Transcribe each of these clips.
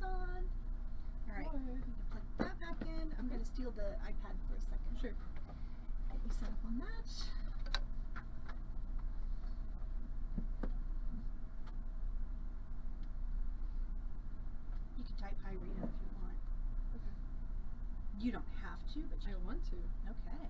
on. All right, I'm going to plug that back in. I'm going to steal the iPad for a second. Sure. Get you set up on that. You can type hi Rita if you want. Okay. You don't have to, but I want to. Okay.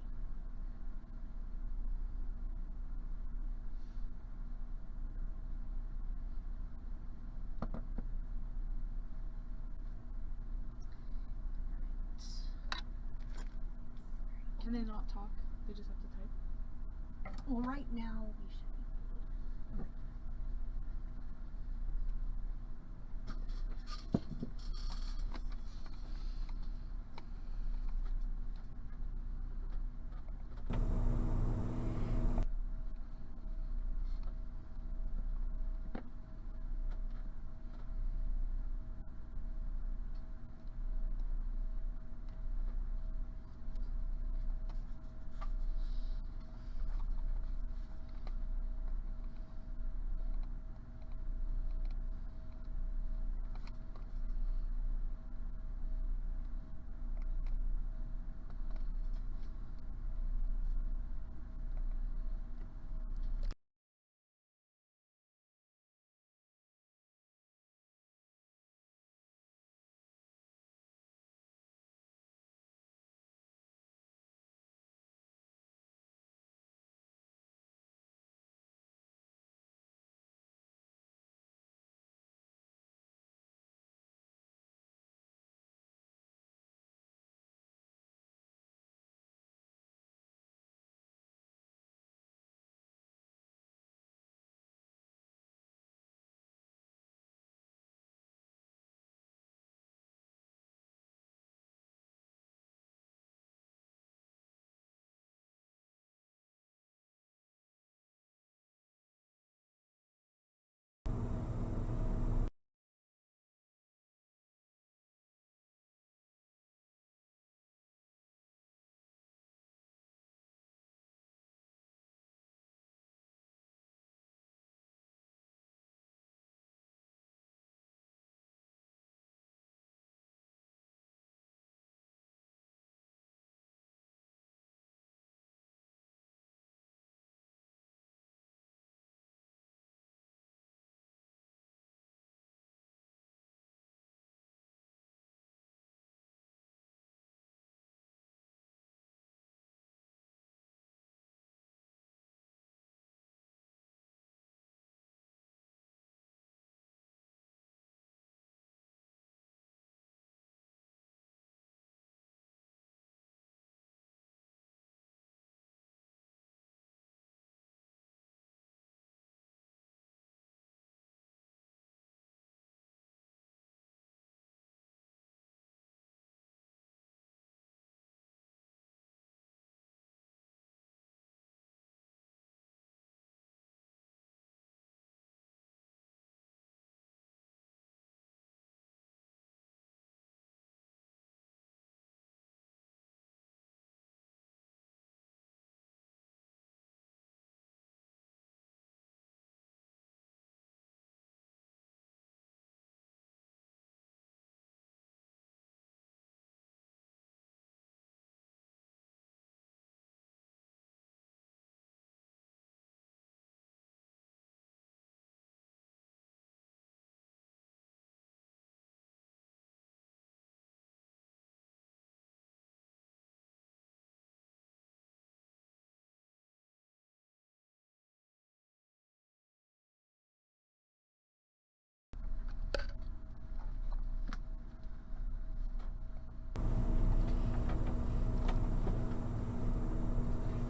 Can they not talk? They just have to type? Well, right now we should be good.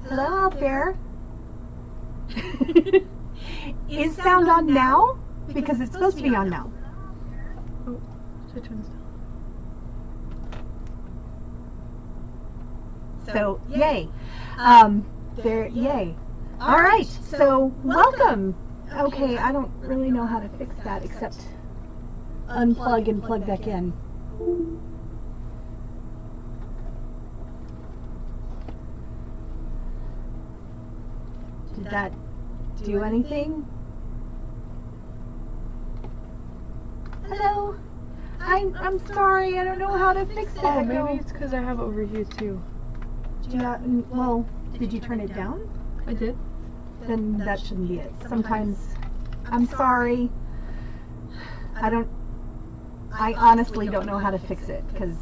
Hello out there. Is sound on now? Because it's supposed to be on now. Oh, should I turn this down? So, yay. Yay. All right, so welcome. Okay, I don't really know how to fix that except unplug and plug back in. Did that do anything? Hello. I'm sorry, I don't know how to fix that. Oh, maybe it's because I have it over here too. Yeah, well, did you turn it down? I did. Then that shouldn't be it. Sometimes, I'm sorry. I honestly don't know how to fix it, because...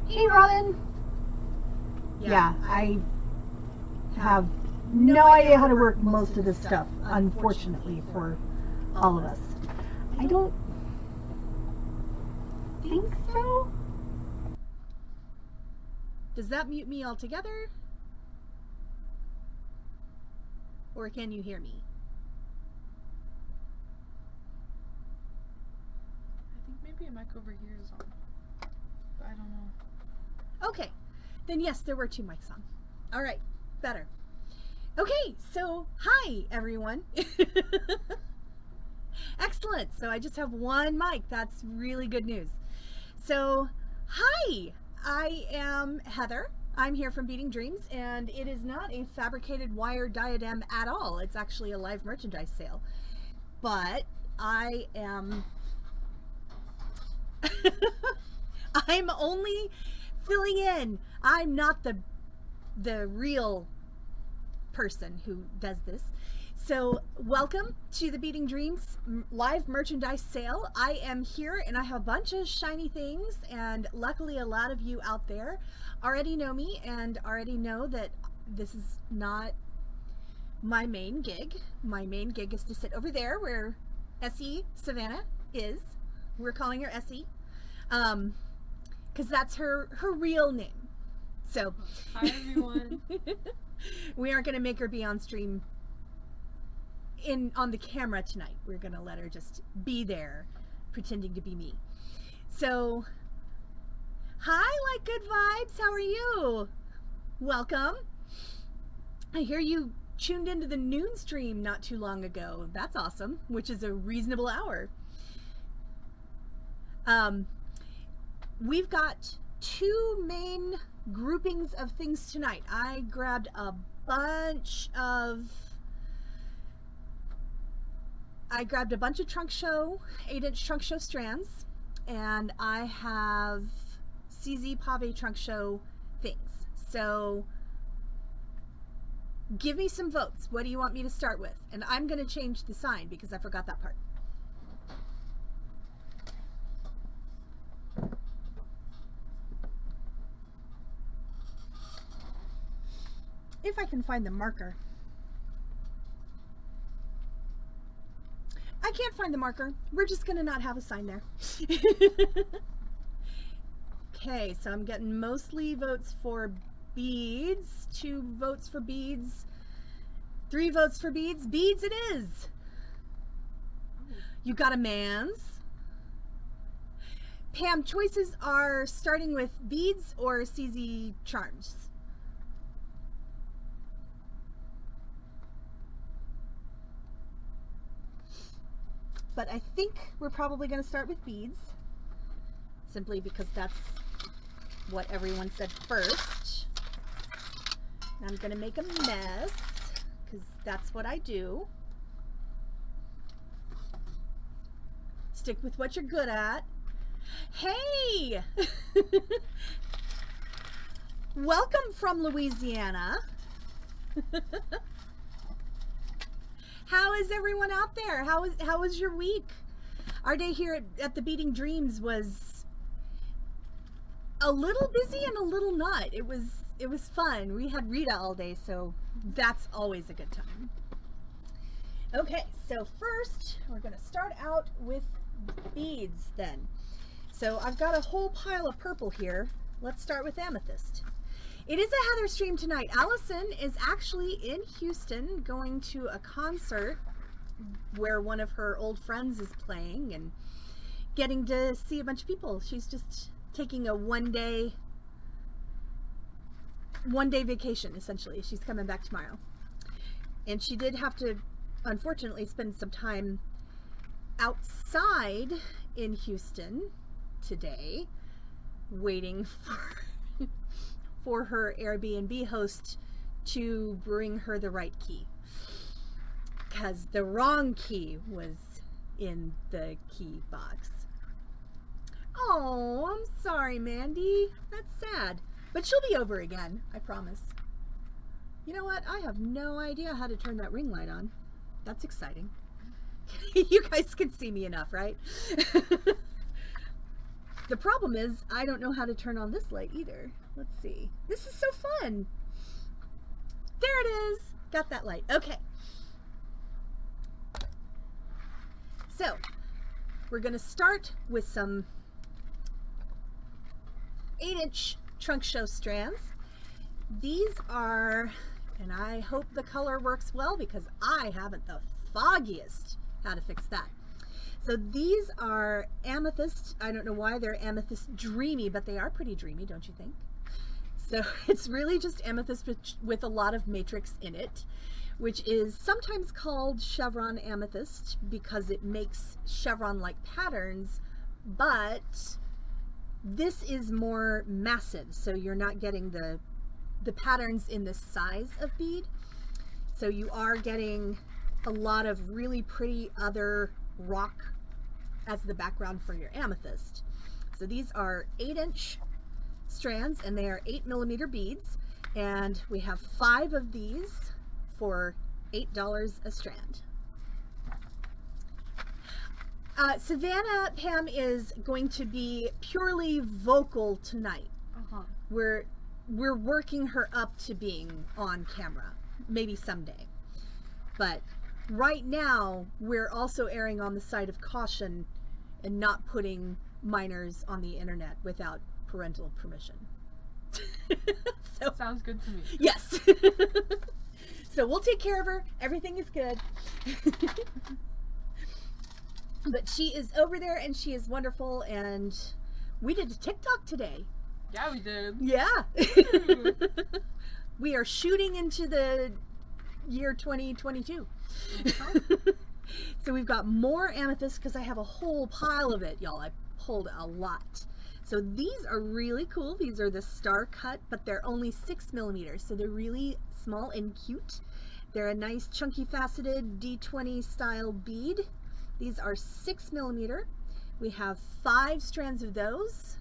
Hey, Robin! Yeah, I have no idea how to work most of this stuff, unfortunately, for all of us. I don't think so. Does that mute me altogether? Or can you hear me? I think maybe a mic over here is on. But I don't know. Okay, then yes, there were 2 mics on. All right, better. Okay, so hi everyone. Excellent. So I just have 1 mic. That's really good news. So hi, I am Heather. I'm here from Beading Dreams, and it is not a fabricated wire diadem at all. It's actually a live merchandise sale. But I am I'm only filling in. I'm not the real person who does this. So welcome to the Beading Dreams live merchandise sale. I am here and I have a bunch of shiny things, and luckily a lot of you out there already know me and already know that this is not my main gig. My main gig is to sit over there where Essie Savannah is. We're calling her Essie because that's her real name. So hi everyone. We aren't going to make her be on stream on the camera tonight. We're going to let her just be there pretending to be me. So hi, like good vibes, how are you? Welcome. I hear you tuned into the noon stream not too long ago. That's awesome, which is a reasonable hour. We've got 2 main groupings of things tonight. I grabbed a bunch of trunk show, 8-inch trunk show strands, and I have CZ Pave trunk show things. So give me some votes. What do you want me to start with? And I'm going to change the sign because I forgot that part. If I can find the marker. I can't find the marker. We're just gonna not have a sign there. Okay, so I'm getting mostly votes for beads, 2 votes for beads, 3 votes for beads. Beads it is. You got a man's. Pam, choices are starting with beads or CZ charms. But I think we're probably going to start with beads, simply because that's what everyone said first. I'm going to make a mess, because that's what I do. Stick with what you're good at. Hey! Welcome from Louisiana. How is everyone out there? How was your week? Our day here at the Beading Dreams was a little busy and a little not. It was fun. We had Rita all day, so that's always a good time. Okay, so first we're going to start out with beads then. So I've got a whole pile of purple here. Let's start with amethyst. It is a Heather stream tonight. Allison is actually in Houston going to a concert where one of her old friends is playing and getting to see a bunch of people. She's just taking a one day vacation, essentially. She's coming back tomorrow. And she did have to, unfortunately, spend some time outside in Houston today waiting for her Airbnb host to bring her the right key, because the wrong key was in the key box. Oh, I'm sorry, Mandy. That's sad. But she'll be over again, I promise. You know what? I have no idea how to turn that ring light on. That's exciting. You guys can see me enough, right? The problem is, I don't know how to turn on this light either. Let's see. This is so fun. There it is. Got that light. Okay. So, we're going to start with some 8-inch trunk show strands. These are, and I hope the color works well because I haven't the foggiest how to fix that. So these are Amethyst. I don't know why they're Amethyst Dreamy, but they are pretty dreamy, don't you think? So it's really just amethyst with a lot of matrix in it, which is sometimes called Chevron Amethyst because it makes chevron-like patterns, but this is more massive, so you're not getting the patterns in this size of bead. So you are getting a lot of really pretty other rock as the background for your amethyst. So these are 8-inch strands and they are 8mm beads, and we have 5 of these for $8 a strand. Savannah Pam is going to be purely vocal tonight. We're working her up to being on camera, maybe someday. But right now, we're also erring on the side of caution and not putting minors on the internet without parental permission. So, sounds good to me. Yes. So we'll take care of her. Everything is good. But she is over there and she is wonderful, and we did a TikTok today. Yeah, we did. Yeah. We are shooting into the year 2022. So we've got more amethyst because I have a whole pile of it, y'all. I pulled a lot. So these are really cool. These are the star cut, but they're only 6mm, so they're really small and cute. They're a nice chunky faceted D20 style bead. These are 6mm. We have 5 strands of those,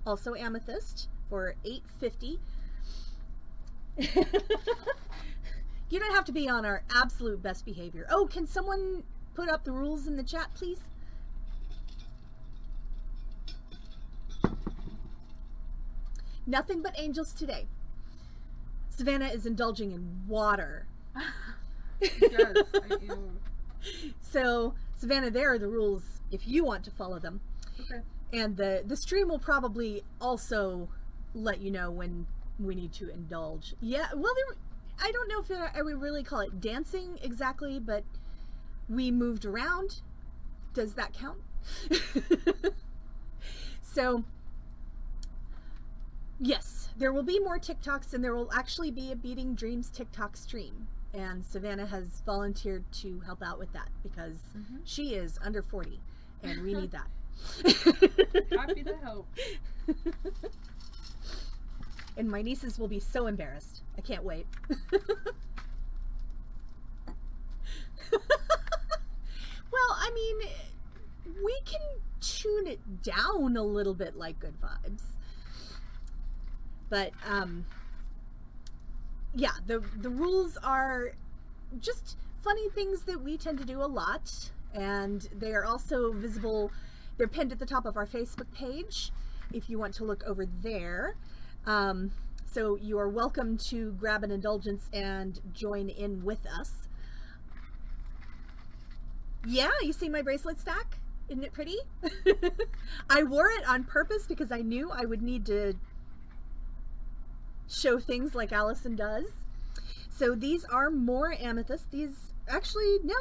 also amethyst, for $8.50. You don't have to be on our absolute best behavior. Oh, can someone put up the rules in the chat, please? Nothing but angels today. Savannah is indulging in water. Yes, I am. So, Savannah, there are the rules if you want to follow them. Okay. And the stream will probably also let you know when we need to indulge. Yeah, well, I don't know if I would really call it dancing exactly, but we moved around. Does that count? So, yes, there will be more TikToks, and there will actually be a Beading Dreams TikTok stream. And Savannah has volunteered to help out with that because she is under 40 and we need that. Happy to help. And my nieces will be so embarrassed. I can't wait. Well, I mean, we can tune it down a little bit like Good Vibes. But, yeah, the rules are just funny things that we tend to do a lot, and they are also visible. They're pinned at the top of our Facebook page if you want to look over there. So you are welcome to grab an indulgence and join in with us. Yeah, you see my bracelet stack? Isn't it pretty? I wore it on purpose because I knew I would need to show things like Allison does. So these are more amethyst. These actually, no,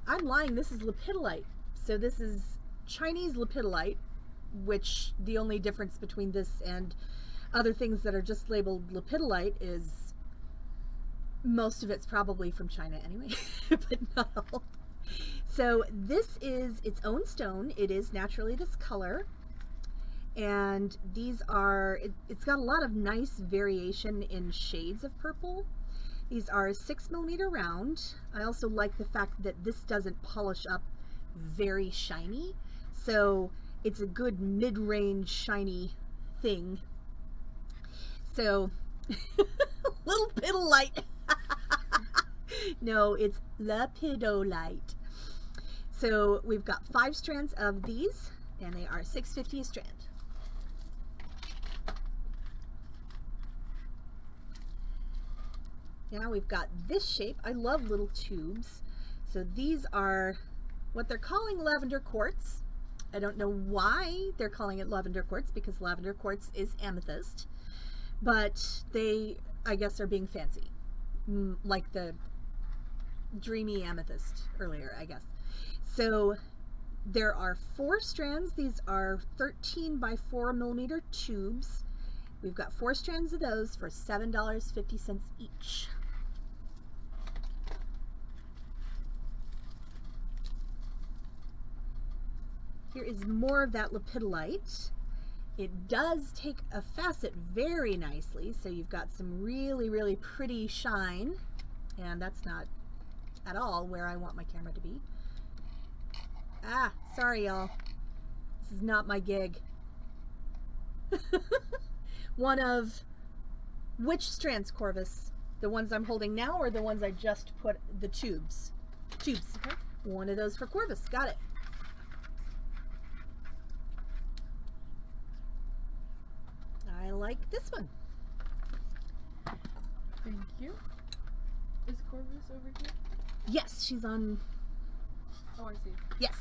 I'm lying. This is Lepidolite. So this is Chinese Lepidolite, which the only difference between this and other things that are just labeled Lepidolite is most of it's probably from China anyway, but not all. So this is its own stone. It is naturally this color. And these are, it's got a lot of nice variation in shades of purple. These are 6mm round. I also like the fact that this doesn't polish up very shiny. So it's a good mid-range shiny thing. So, little Lepidolite. No, it's Lepidolite. So we've got 5 strands of these, and they are $6.50 a strand. Now we've got this shape. I love little tubes. So these are what they're calling lavender quartz. I don't know why they're calling it lavender quartz, because lavender quartz is amethyst, but they, I guess, are being fancy, like the Dreamy Amethyst earlier, I guess. So there are 4 strands. These are 13 by 4 millimeter tubes. We've got 4 strands of those for $7.50 each. Here is more of that Lepidolite. It does take a facet very nicely, so you've got some really, really pretty shine, and that's not at all where I want my camera to be. Ah, sorry y'all. This is not my gig. One of which strands, Corvus? The ones I'm holding now, or the ones I just put the tubes? Tubes. Okay. One of those for Corvus. Got it. I like this one. Thank you. Is Corvus over here? Yes, she's on. Oh, I see. Yes.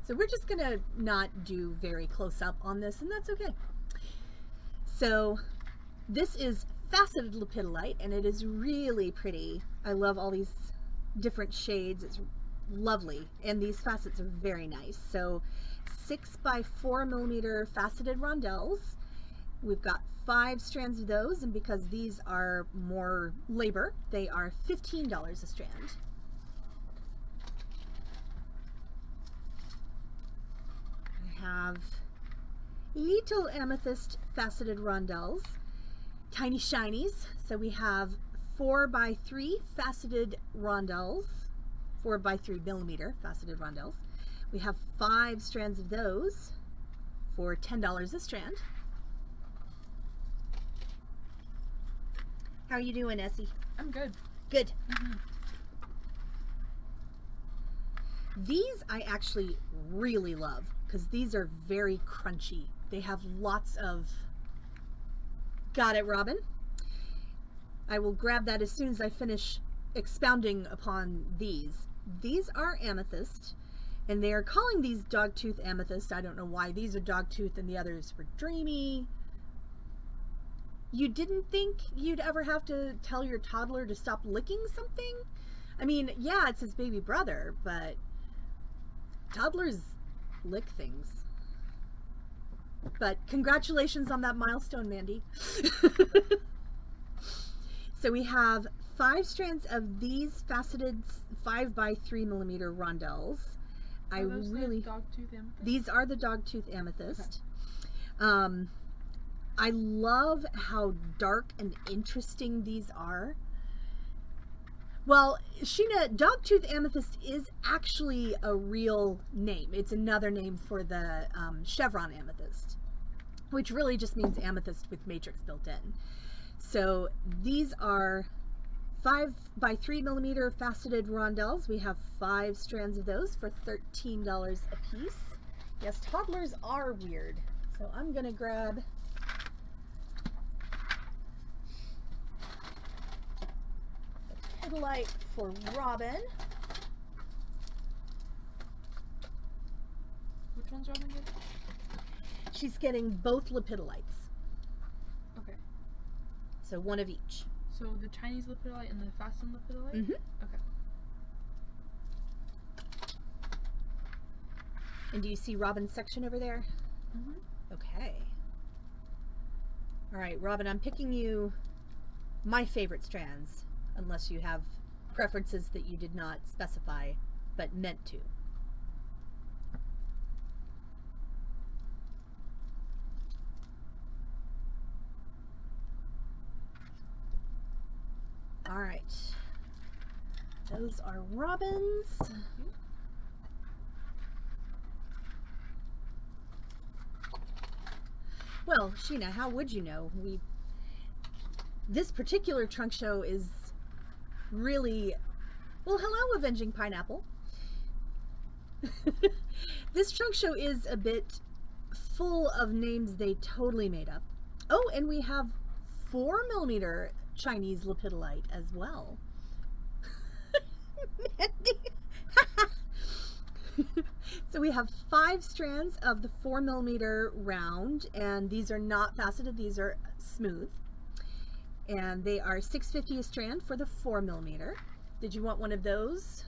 So we're just gonna not do very close up on this, and that's okay. So this is faceted Lepidolite, and it is really pretty. I love all these different shades. It's lovely, and these facets are very nice. So 6 by 4 millimeter faceted rondelles. We've got 5 strands of those, and because these are more labor, they are $15 a strand. I have little amethyst faceted rondelles, tiny shinies. So we have 4 by 3 faceted rondelles, 4 by 3 millimeter faceted rondelles. We have 5 strands of those for $10 a strand. How are you doing, Essie? I'm good. Good. Mm-hmm. These I actually really love because these are very crunchy. They have lots of... Got it, Robin. I will grab that as soon as I finish expounding upon these. These are amethyst, and they are calling these dog tooth amethyst. I don't know why these are dog tooth and the others were dreamy. You didn't think you'd ever have to tell your toddler to stop licking something? I mean, yeah, it's his baby brother, but toddlers lick things. But congratulations on that milestone, Mandy. So we have 5 strands of these faceted 5 by 3 millimeter rondelles. Are those the dog tooth amethyst? These are the dog tooth amethyst. Okay. I love how dark and interesting these are. Well, Sheena, dog tooth amethyst is actually a real name. It's another name for the Chevron Amethyst, which really just means amethyst with matrix built in. So these are 5 by 3 millimeter faceted rondelles. We have 5 strands of those for $13 a piece. Yes, toddlers are weird. So I'm gonna grab the Lepidolite for Robin. Which one's Robin getting? She's getting both Lepidolites. Okay. So one of each. So the Chinese Lepidolite and the fastened Lepidolite? Mm-hmm. Okay. And do you see Robin's section over there? Mm-hmm. Okay. All right, Robin, I'm picking you my favorite strands, unless you have preferences that you did not specify, but meant to. All right. Those are Robin's. Thank you. Well, Sheena, how would you know? This particular trunk show is really, well, hello, Avenging Pineapple. This trunk show is a bit full of names they totally made up. Oh, and we have 4mm Chinese Lepidolite as well. So we have 5 strands of the 4mm round, and these are not faceted, these are smooth. And they are $6.50 a strand for the 4mm. Did you want one of those?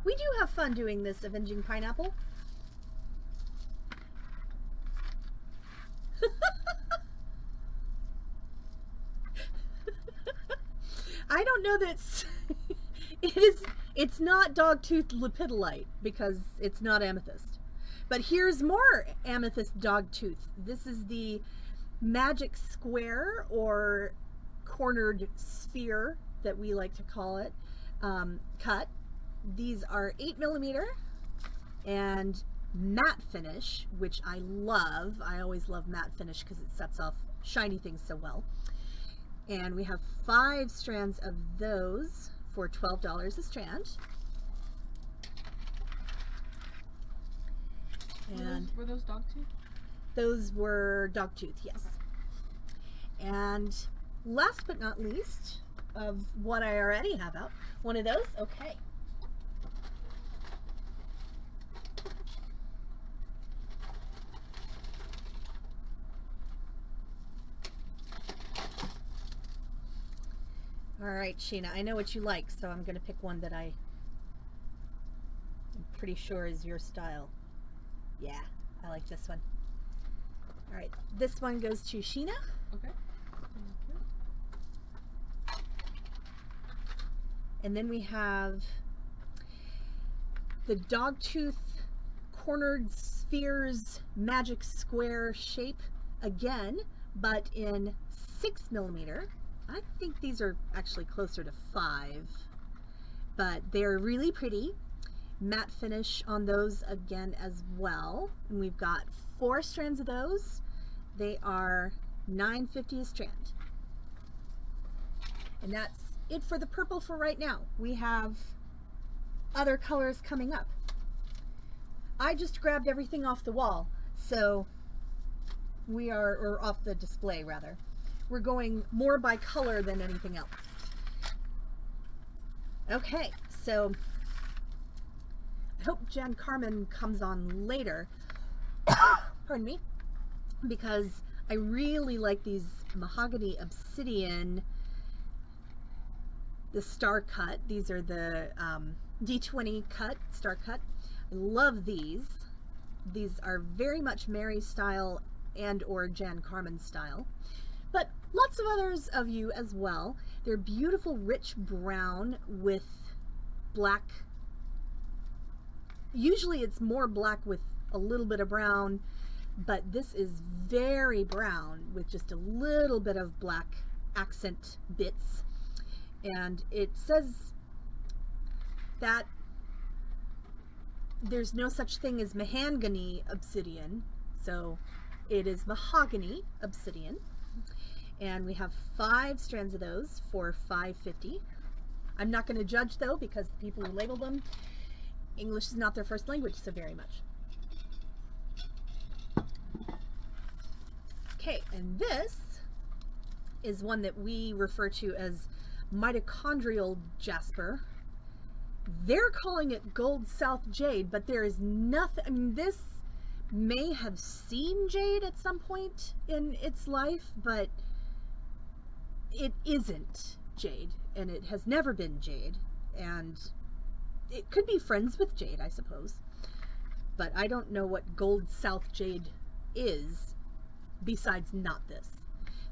We do have fun doing this, Avenging Pineapple. I don't know that it's not Dog Tooth Lepidolite because it's not amethyst. But here's more Amethyst Dog Tooth. This is the magic square or cornered sphere that we like to call it, cut. These are 8mm and matte finish, which I love. I always love matte finish because it sets off shiny things so well. And we have 5 strands of those for $12 a strand. And were those dog tooth? Those were dog tooth, yes. And last but not least, of what I already have out, one of those, okay. All right, Sheena, I know what you like, so I'm going to pick one that I'm pretty sure is your style. Yeah, I like this one. All right, this one goes to Sheena. Okay. And then we have the Dogtooth Cornered Spheres Magic Square shape again, but in 6mm. I think these are actually closer to 5, but they're really pretty. Matte finish on those again as well. And we've got 4 strands of those. They are $9.50 a strand. And that's it for the purple for right now. We have other colors coming up. I just grabbed everything off the wall, so we are, or off the display rather. We're going more by color than anything else. Okay, so I hope Jan Carmen comes on later, pardon me, because I really like these Mahogany Obsidian, the star cut. These are the D20 cut, star cut. I love these. These are very much Mary style and or Jan Carmen style, but lots of others of you as well. They're beautiful rich brown with black. Usually it's more black with a little bit of brown, but this is very brown with just a little bit of black accent bits. And it says that there's no such thing as Mahogany Obsidian, so it is Mahogany Obsidian. And we have 5 strands of those for $5.50. I'm not going to judge though, because the people who label them, English is not their first language so very much. Okay, and this is one that we refer to as Mitochondrial Jasper. They're calling it Gold South Jade, but there is nothing, I mean, this may have seen jade at some point in its life, but it isn't jade, and it has never been jade, and it could be friends with jade, I suppose, but I don't know what Gold South Jade is besides not this.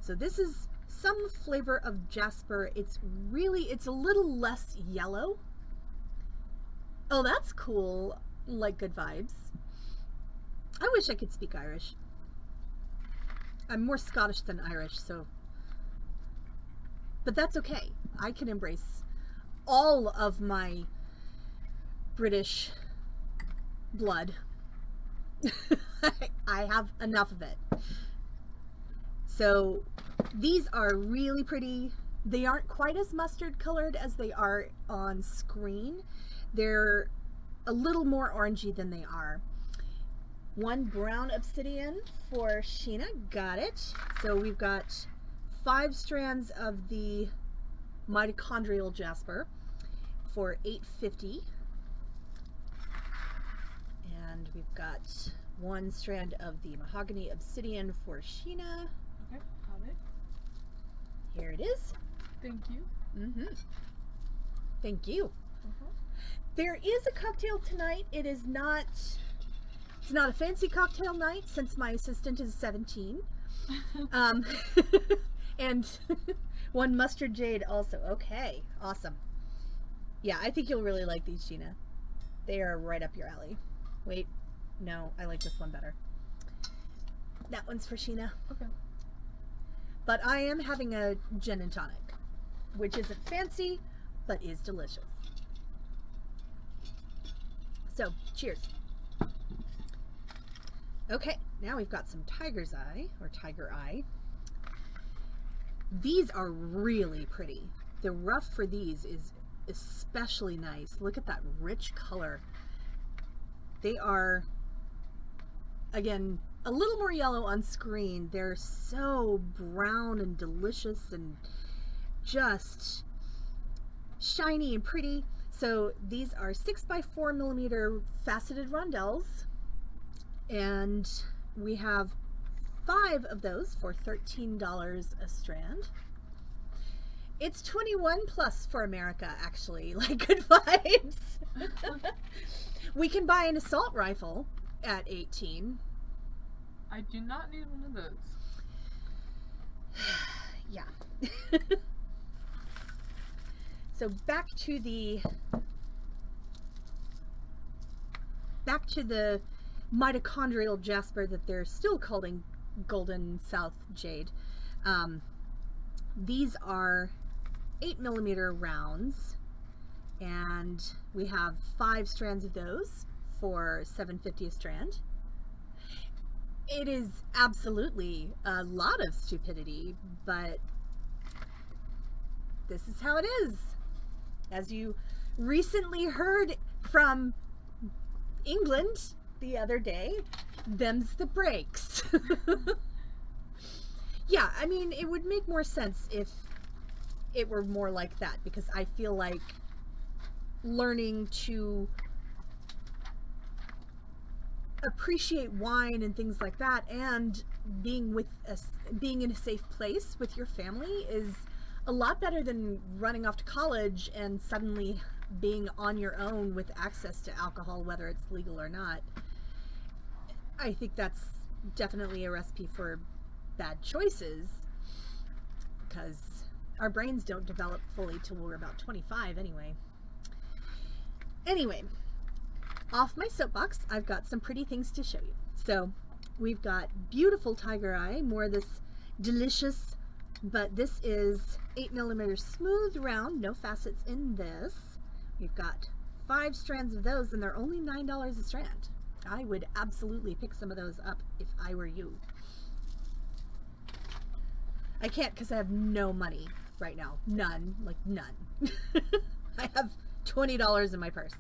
So this is some flavor of jasper. It's a little less yellow. Oh, that's cool. Like good vibes. I wish I could speak Irish. I'm more Scottish than Irish, so, but that's okay. I can embrace all of my British blood. I have enough of it. So these are really pretty. They aren't quite as mustard colored as they are on screen. They're a little more orangey than they are. One brown obsidian for Sheena, got it. So we've got 5 strands of the Mitochondrial Jasper for $8.50. And we've got 1 strand of the Mahogany Obsidian for Sheena. Okay, got it. Here it is. Thank you. Thank you. There is a cocktail tonight. It's not a fancy cocktail night since my assistant is 17. And 1 mustard jade also. Okay, awesome. Yeah, I think you'll really like these, Sheena. They are right up your alley. Wait, no, I like this one better. That one's for Sheena. Okay. But I am having a gin and tonic, which isn't fancy, but is delicious. So, cheers. Okay, now we've got some tiger's eye, or tiger eye. These are really pretty. The rough for these is especially nice. Look at that rich color. They are, again, a little more yellow on screen. They're so brown and delicious and just shiny and pretty. So these are 6x4mm faceted rondelles, and we have 5 of those for $13 a strand. It's 21 plus for America, actually, like good vibes. We can buy an assault rifle at 18. I do not need one of those. Yeah. So back to the mitochondrial jasper that they're still calling golden south jade. These are 8mm rounds, and we have 5 strands of those for $7.50 a strand. It is absolutely a lot of stupidity, but this is how it is. As you recently heard from England the other day, them's the breaks. Yeah, I mean, it would make more sense if it were more like that, because I feel like learning to appreciate wine and things like that, and being in a safe place with your family, is a lot better than running off to college and suddenly being on your own with access to alcohol, whether it's legal or not. I think that's definitely a recipe for bad choices, because our brains don't develop fully till we're about 25 anyway. Anyway, off my soapbox, I've got some pretty things to show you. So we've got beautiful tiger eye, more of this delicious, but this is 8mm smooth round, no facets in this. We've got 5 strands of those, and they're only $9 a strand. I would absolutely pick some of those up if I were you. I can't because I have no money right now. None. Like none. I have $20 in my purse.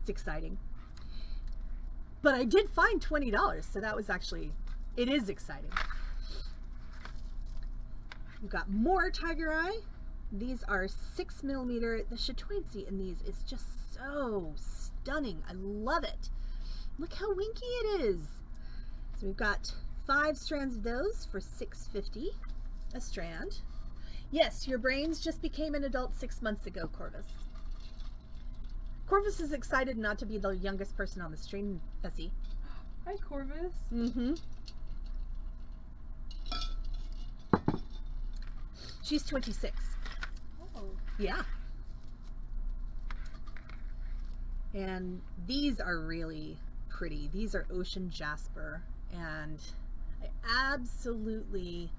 It's exciting. But I did find $20, so that was actually, it is exciting. We've got more tiger eye. These are 6mm. The chatoyancy in these is just so stunning. I love it. Look how winky it is. So we've got 5 strands of those for $6.50 a strand. Yes, your brains just became an adult 6 months ago, Corvus. Corvus is excited not to be the youngest person on the stream, Essie. Hi, Corvus. Mm-hmm. She's 26. Oh. Yeah. And these are really pretty. These are ocean jasper, and I absolutely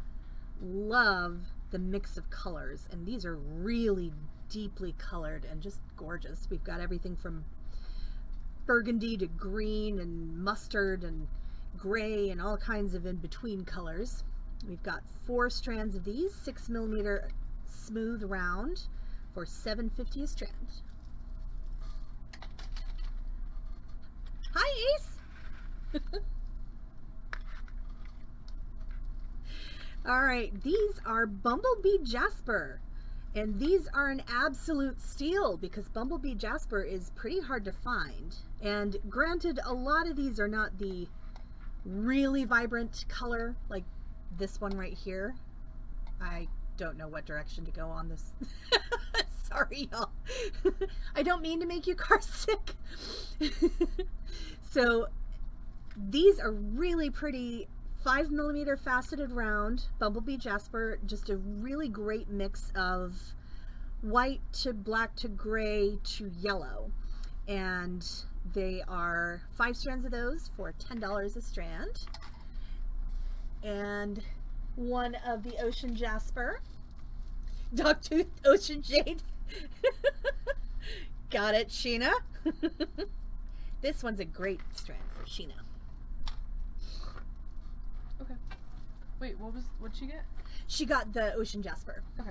love the mix of colors, and these are really deeply colored and just gorgeous. We've got everything from burgundy to green and mustard and gray and all kinds of in-between colors. We've got 4 strands of these, 6mm smooth round for $7.50 a strand. Hi, Ace! All right, these are Bumblebee Jasper, and these are an absolute steal because Bumblebee Jasper is pretty hard to find. And granted, a lot of these are not the really vibrant color, like this one right here. I don't know what direction to go on this. Sorry, y'all. I don't mean to make you car sick. So these are really pretty 5mm faceted round Bumblebee Jasper, just a really great mix of white to black to gray to yellow. And they are 5 strands of those for $10 a strand. And one of the Ocean Jasper, Dog Tooth Ocean Jade. Got it, Sheena. This one's a great strand for Sheena. Okay. Wait, what'd she get? She got the Ocean Jasper. Okay.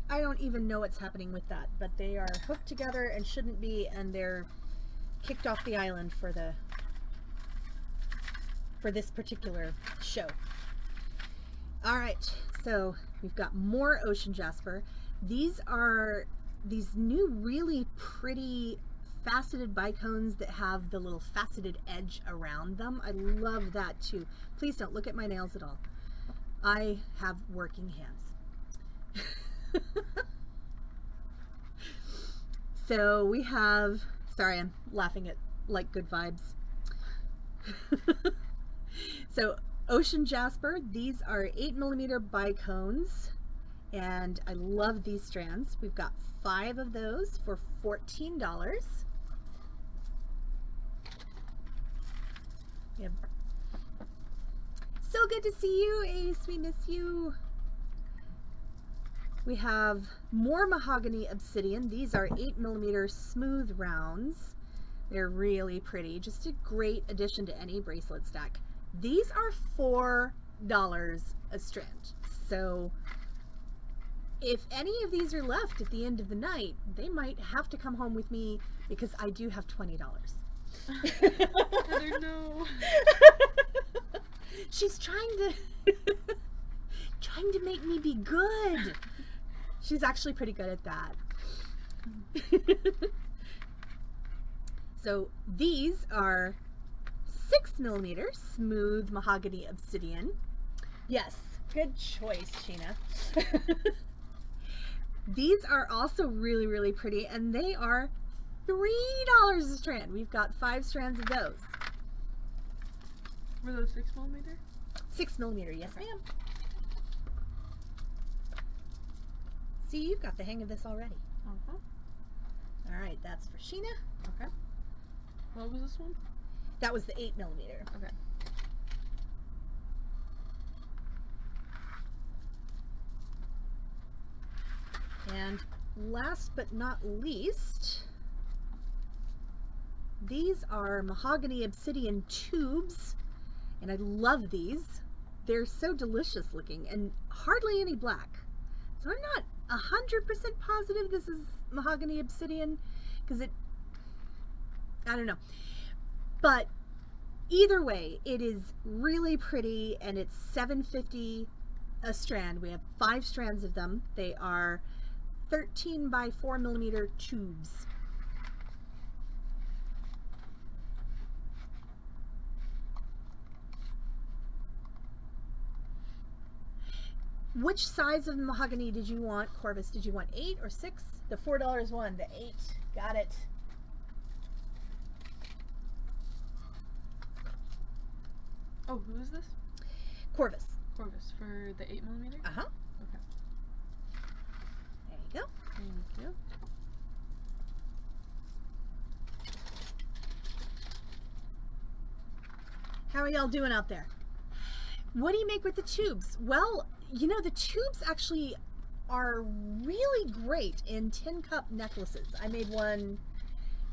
I don't even know what's happening with that, but they are hooked together and shouldn't be, and they're kicked off the island for this particular show. All right, so we've got more Ocean Jasper. These are these new really pretty faceted bicones that have the little faceted edge around them. I love that too. Please don't look at my nails at all. I have working hands. So we have, sorry, I'm laughing at like good vibes. So Ocean Jasper, these are 8mm bicones, and I love these strands. We've got 5 of those for $14. Yep. So good to see you, Ace. We miss you. We have more Mahogany Obsidian. These are 8mm smooth rounds. They're really pretty. Just a great addition to any bracelet stack. These are $4 a strand. So if any of these are left at the end of the night, they might have to come home with me because I do have $20. Heather, no. She's trying to make me be good. She's actually pretty good at that. So these are 6mm smooth Mahogany Obsidian. Yes, good choice, Sheena. These are also really, really pretty, and they are $3 a strand. We've got 5 strands of those. Were those 6mm? 6mm, yes, ma'am. See, you've got the hang of this already. Uh-huh. All right, that's for Sheena. Okay. What was this one? That was the 8mm. Okay. And last but not least, these are Mahogany Obsidian tubes, and I love these. They're so delicious looking and hardly any black. So I'm not 100% positive this is Mahogany Obsidian because I don't know. But either way, it is really pretty, and it's $7.50 a strand. We have 5 strands of them. They are 13 by 4mm tubes. Which size of mahogany did you want, Corvus? Did you want 8 or 6? The $4 one, the 8. Got it. Oh, who is this? Corvus. Corvus for the 8mm? Uh-huh. Okay. There you go. Thank you. How are y'all doing out there? What do you make with the tubes? Well, you know, the tubes actually are really great in tin cup necklaces. I made one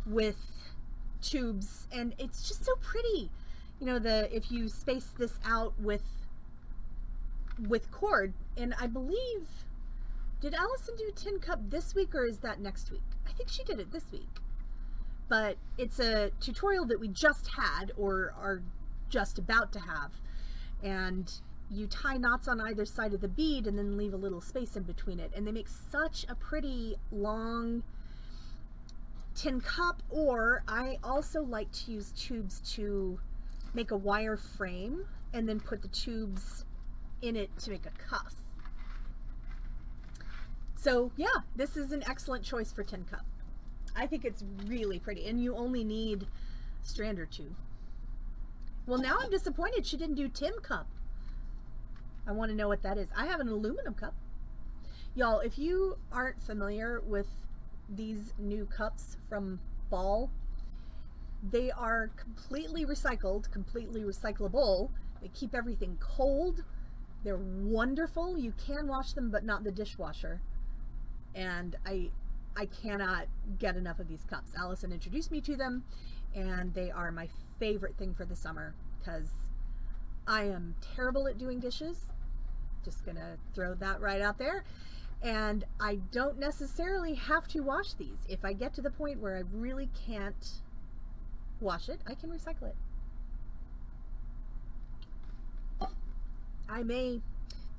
with tubes and it's just so pretty. You know, if you space this out with cord, and I believe, did Allison do tin cup this week or is that next week? I think she did it this week. But it's a tutorial that we just had or are just about to have. And you tie knots on either side of the bead and then leave a little space in between it. And they make such a pretty long tin cup. Or I also like to use tubes to make a wire frame and then put the tubes in it to make a cuff. So yeah, this is an excellent choice for tin cup. I think it's really pretty, and you only need a strand or two. Well, now I'm disappointed she didn't do tin cup. I want to know what that is. I have an aluminum cup. Y'all, if you aren't familiar with these new cups from Ball, they are completely recycled, completely recyclable. They keep everything cold. They're wonderful. You can wash them, but not in the dishwasher. And I cannot get enough of these cups. Allison introduced me to them, and they are my favorite thing for the summer because I am terrible at doing dishes. Just gonna throw that right out there. And I don't necessarily have to wash these. If I get to the point where I really can't wash it, I can recycle it. I may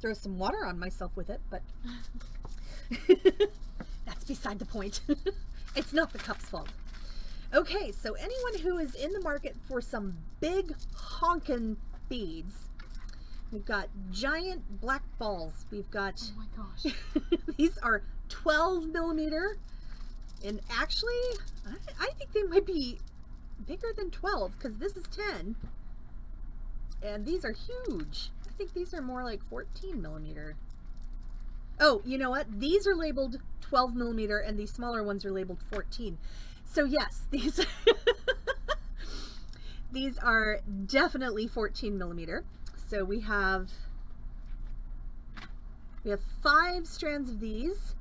throw some water on myself with it, but that's beside the point. It's not the cup's fault. Okay, so anyone who is in the market for some big honkin' beads, we've got giant black balls. We've got, oh my gosh. these are 12 millimeter, and actually, I think they might be bigger than 12 because this is 10, and these are huge. I think these are more like 14 millimeter. Oh, you know what? These are labeled 12 millimeter and these smaller ones are labeled 14. So yes, these are definitely 14 millimeter. So we have 5 strands of these,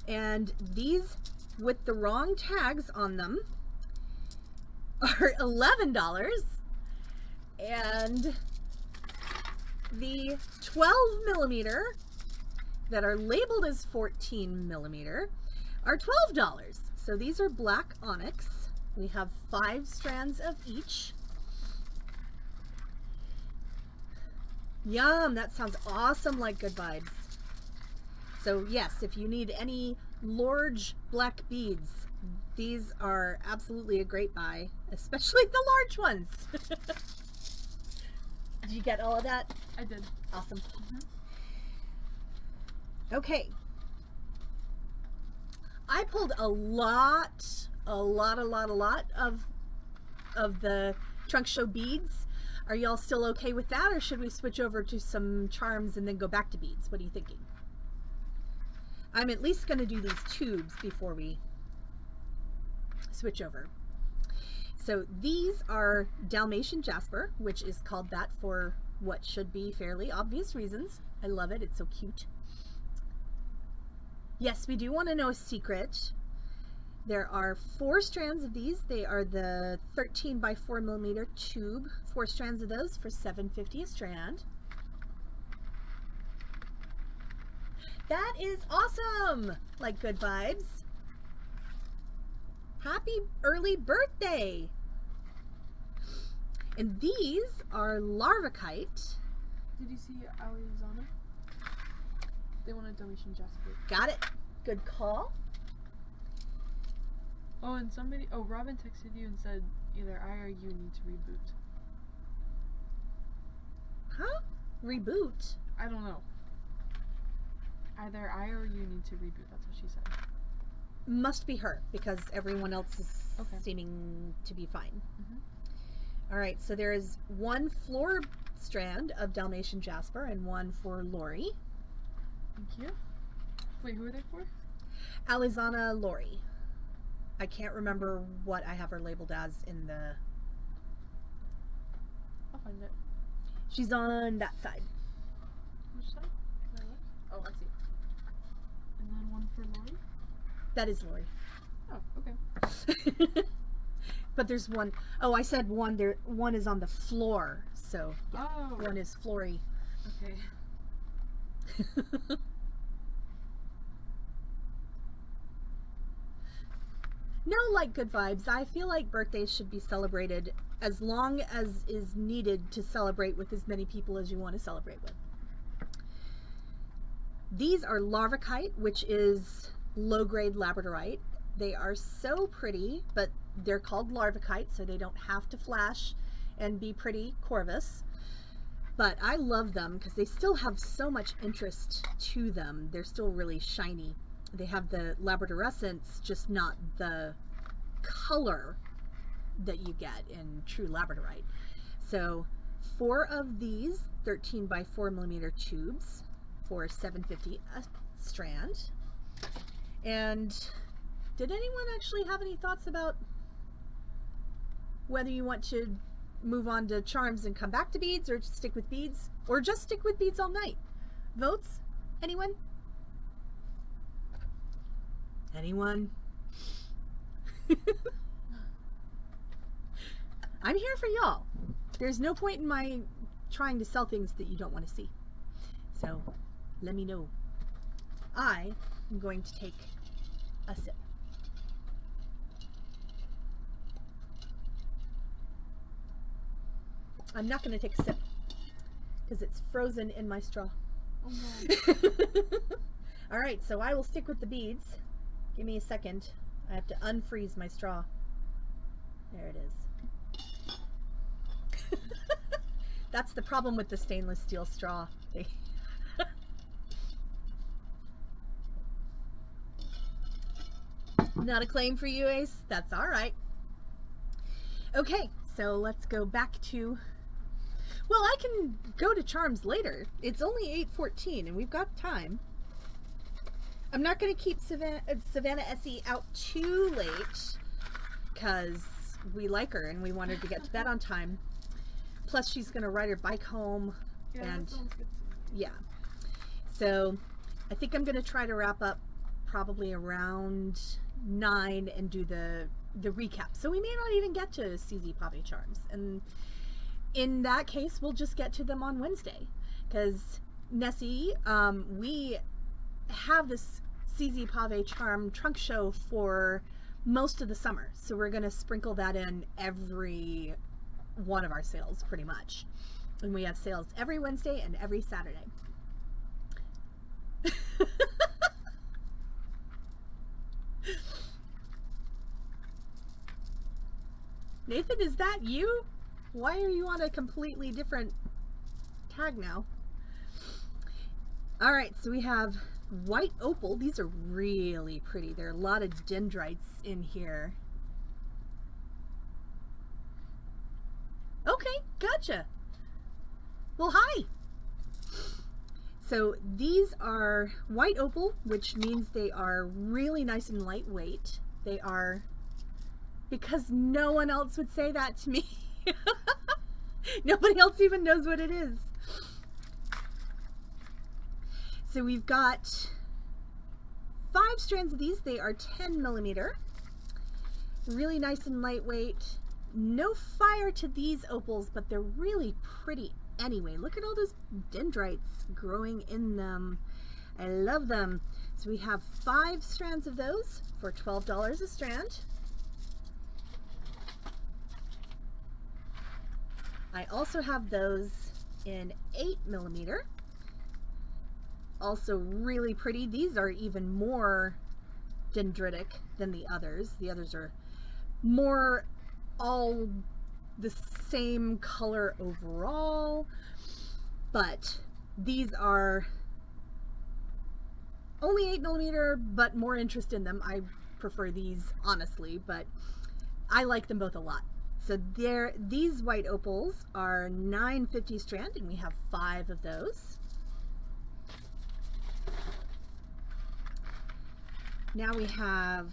and these with the wrong tags on them are $11, and the 12 millimeter that are labeled as 14 millimeter are $12. So these are black onyx. We have 5 strands of each. Yum, that sounds awesome, like good vibes. So yes, if you need any large black beads, these are absolutely a great buy, especially the large ones. Did you get all of that? I did. Awesome. Okay. I pulled a lot of the trunk show beads. Are y'all still okay with that, or should we switch over to some charms and then go back to beads? What are you thinking? I'm at least going to do these tubes before we switch over. So these are Dalmatian Jasper, which is called that for what should be fairly obvious reasons. I love it. It's so cute. Yes, we do want to know a secret. There are 4 strands of these. They are the 13 by 4 millimeter tube. 4 strands of those for $7.50 a strand. That is awesome! Like good vibes. Happy early birthday! And these are Larvakite. Did you see Alizana? They wanted Dalmatian Jasper. Got it. Good call. Oh, and Robin texted you and said either I or you need to reboot. Huh? Reboot? I don't know. Either I or you need to reboot. That's what she said. Must be her, because everyone else is okay. seeming to be fine. All right, so there is 1 floor strand of Dalmatian Jasper and 1 for Lori. Thank you. Wait, who are they for? Alizana Lori. I can't remember what I have her labeled as in I'll find it. She's on that side. Which side? Did I look? Oh, I see. And then one for Lori? That is Lori. Oh, okay. But there's one. Oh, I said one. There, one is on the floor. So yeah, Oh. one is Flory. Okay. No, like good vibes. I feel like birthdays should be celebrated as long as is needed to celebrate with as many people as you want to celebrate with. These are Larvakite, which is low-grade Labradorite. They are so pretty, but they're called Larvakite, so they don't have to flash and be pretty Corvus. But I love them because they still have so much interest to them. They're still really shiny. They have the labradorescence, just not the color that you get in true Labradorite. So 4 of these 13 by 4 millimeter tubes for $7.50 a strand. And did anyone actually have any thoughts about whether you want to move on to charms and come back to beads, or stick with beads, or just stick with beads all night? Votes? Anyone? Anyone? I'm here for y'all. There's no point in my trying to sell things that you don't want to see. So let me know. I am going to take a sip. I'm not going to take a sip because it's frozen in my straw. Oh no. All right, so I will stick with the beads. Give me a second. I have to unfreeze my straw. There it is. That's the problem with the stainless steel straw. Not a claim for you, Ace. That's all right. Okay, so let's go back to... Well, I can go to charms later. It's only 8:14 and we've got time. I'm not going to keep Savannah Essie out too late because we like her and we want her to get to bed on time. Plus, she's going to ride her bike home. Yeah, And that sounds good to me. yeah. So I think I'm going to try to wrap up probably around 9 and do the recap. So we may not even get to CZ Pave charms. And in that case, we'll just get to them on Wednesday. Because Nessie, we have this CZ Pave charm trunk show for most of the summer. So we're going to sprinkle that in every one of our sales pretty much. And we have sales every Wednesday and every Saturday. Nathan, is that you? Why are you on a completely different tag now? All right, so we have white opal. These are really pretty. There are a lot of dendrites in here. Okay, gotcha. Well, hi. So these are white opal, which means they are really nice and lightweight. They are, because no one else would say that to me. Nobody else even knows what it is. So we've got 5 strands of these. They are 10 millimeter. Really nice and lightweight. No fire to these opals, but they're really pretty anyway. Look at all those dendrites growing in them. I love them. So we have 5 strands of those for $12 a strand. I also have those in 8 millimeter. Also really pretty. These are even more dendritic than the others. The others are more all the same color overall, but these are only 8 millimeter, but more interest in them. I prefer these honestly, but I like them both a lot. So these white opals are $9.50 strand, and we have 5 of those. Now we have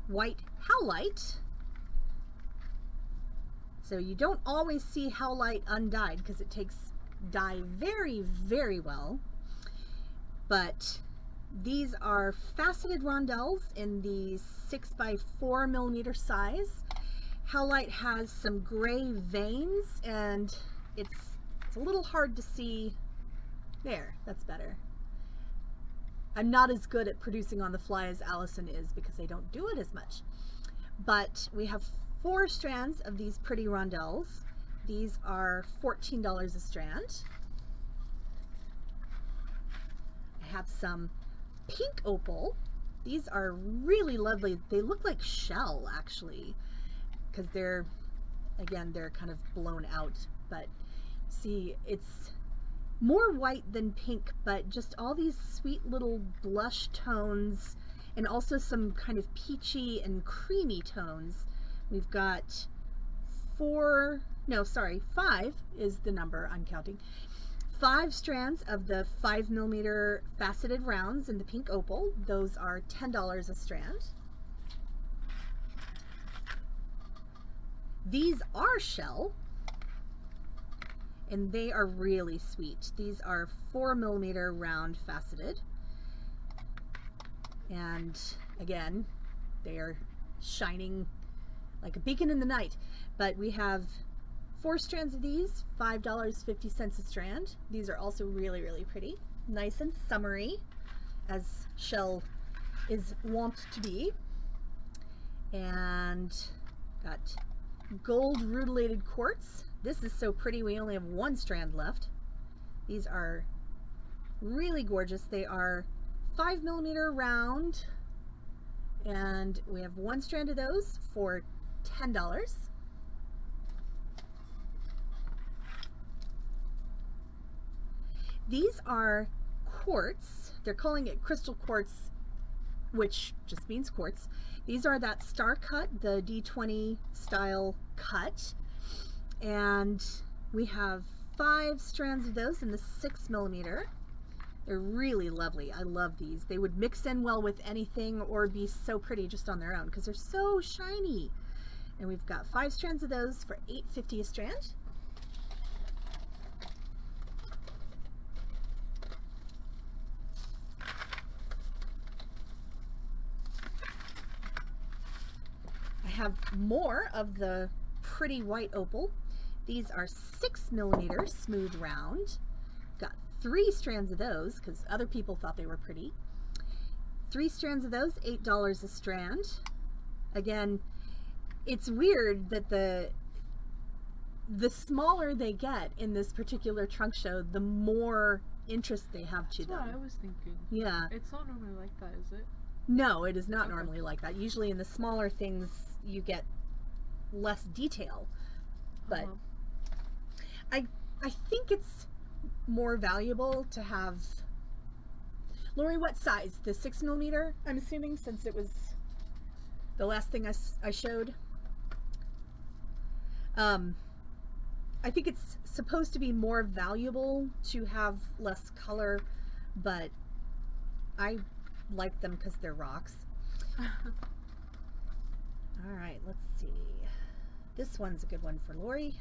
white howlite. So you don't always see howlite undyed because it takes dye very, very well. But these are faceted rondelles in the 6x4 millimeter size. Howlite has some gray veins, and it's a little hard to see. There, that's better. I'm not as good at producing on the fly as Allison is because I don't do it as much. But we have 4 strands of these pretty rondelles. These are $14 a strand. I have some pink opal. These are really lovely. They look like shell actually, because they're kind of blown out. But see, it's more white than pink, but just all these sweet little blush tones, and also some kind of peachy and creamy tones. We've got 5 is the number I'm counting. 5 strands of the 5 millimeter faceted rounds in the pink opal. Those are $10 a strand. These are shell, and they are really sweet. These are 4 millimeter round faceted, and again, they are shining like a beacon in the night. But we have 4 strands of these, $5.50 a strand. These are also really, really pretty, nice and summery, as shell is wont to be. And got gold rutilated quartz. This is so pretty, we only have 1 strand left. These are really gorgeous. They are 5 millimeter round, and we have 1 strand of those for $10. These are quartz. They're calling it crystal quartz, which just means quartz. These are that star cut, the D20 style cut, and we have 5 strands of those in the 6 millimeter. They're really lovely. I love these. They would mix in well with anything or be so pretty just on their own because they're so shiny. And we've got 5 strands of those for $8.50 a strand. I have more of the pretty white opal. These are 6 millimeter smooth round. Got 3 strands of those because other people thought they were pretty. 3 strands of those, $8 a strand. Again, it's weird that the smaller they get in this particular trunk show, the more interest they have to them. That's what I was thinking. Yeah. It's not normally like that, is it? No, it is not normally like that. Usually in the smaller things, you get less detail. But I think it's more valuable to have... Lori, what size? The 6 millimeter, I'm assuming, since it was the last thing I showed. I think it's supposed to be more valuable to have less color, but I like them because they're rocks. All right, let's see. This one's a good one for Lori.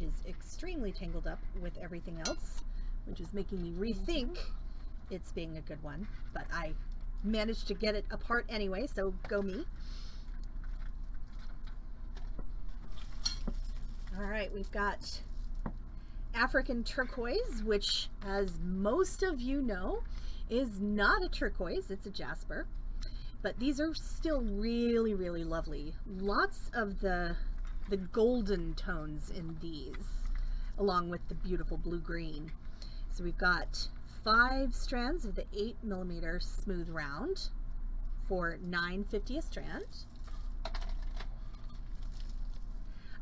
It is extremely tangled up with everything else, which is making me rethink it's being a good one, but I managed to get it apart anyway, so go me. All right, we've got African turquoise, which, as most of you know, is not a turquoise, it's a jasper. But these are still really, really lovely. Lots of the golden tones in these, along with the beautiful blue-green. So we've got 5 strands of the 8 millimeter smooth round for $9.50 a strand.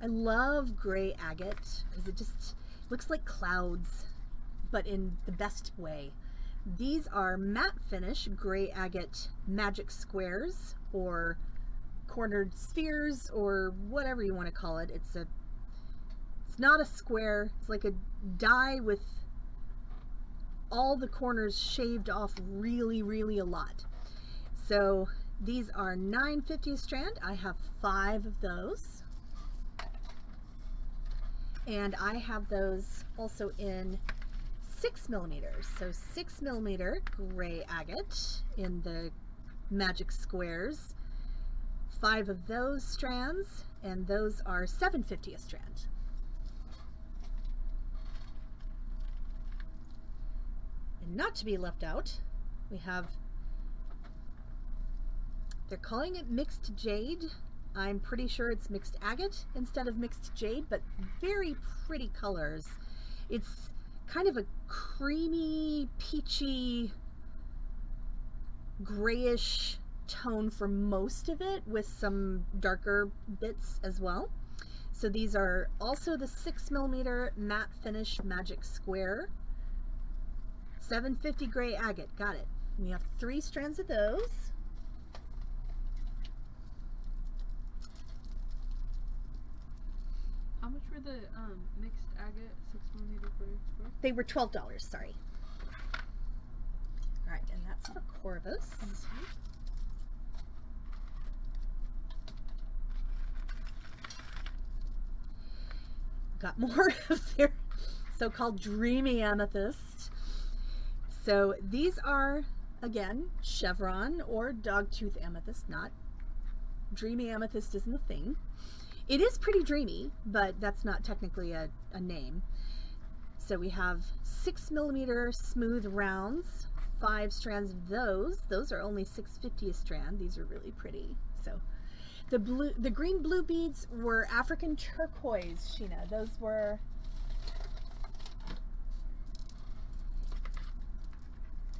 I love gray agate because it just looks like clouds, but in the best way. These are matte finish gray agate magic squares or cornered spheres or whatever you want to call it. It's not a square. It's like a die with all the corners shaved off really, really a lot. So these are $9.50 a strand. I have 5 of those. And I have those also in 6 millimeters. So 6 millimeter gray agate in the magic squares. 5 of those strands, and those are $7.50 a strand. And not to be left out, we have, they're calling it mixed jade. I'm pretty sure it's mixed agate instead of mixed jade, but very pretty colors. It's kind of a creamy, peachy, grayish tone for most of it, with some darker bits as well. So these are also the 6 millimeter matte finish magic square. $7.50 gray agate, got it. We have 3 strands of those. How much were the mixed agate 6 millimeter gray square? They were $12, sorry. All right, and that's for Corvus. Got more of their so-called Dreamy Amethyst. So these are, again, Chevron or Dog Tooth Amethyst, not Dreamy Amethyst isn't a thing. It is pretty dreamy, but that's not technically a name. So we have 6 millimeter smooth rounds, 5 strands of those. Those are only $6.50 a strand. These are really pretty. So the green blue beads were African turquoise, Sheena. Those were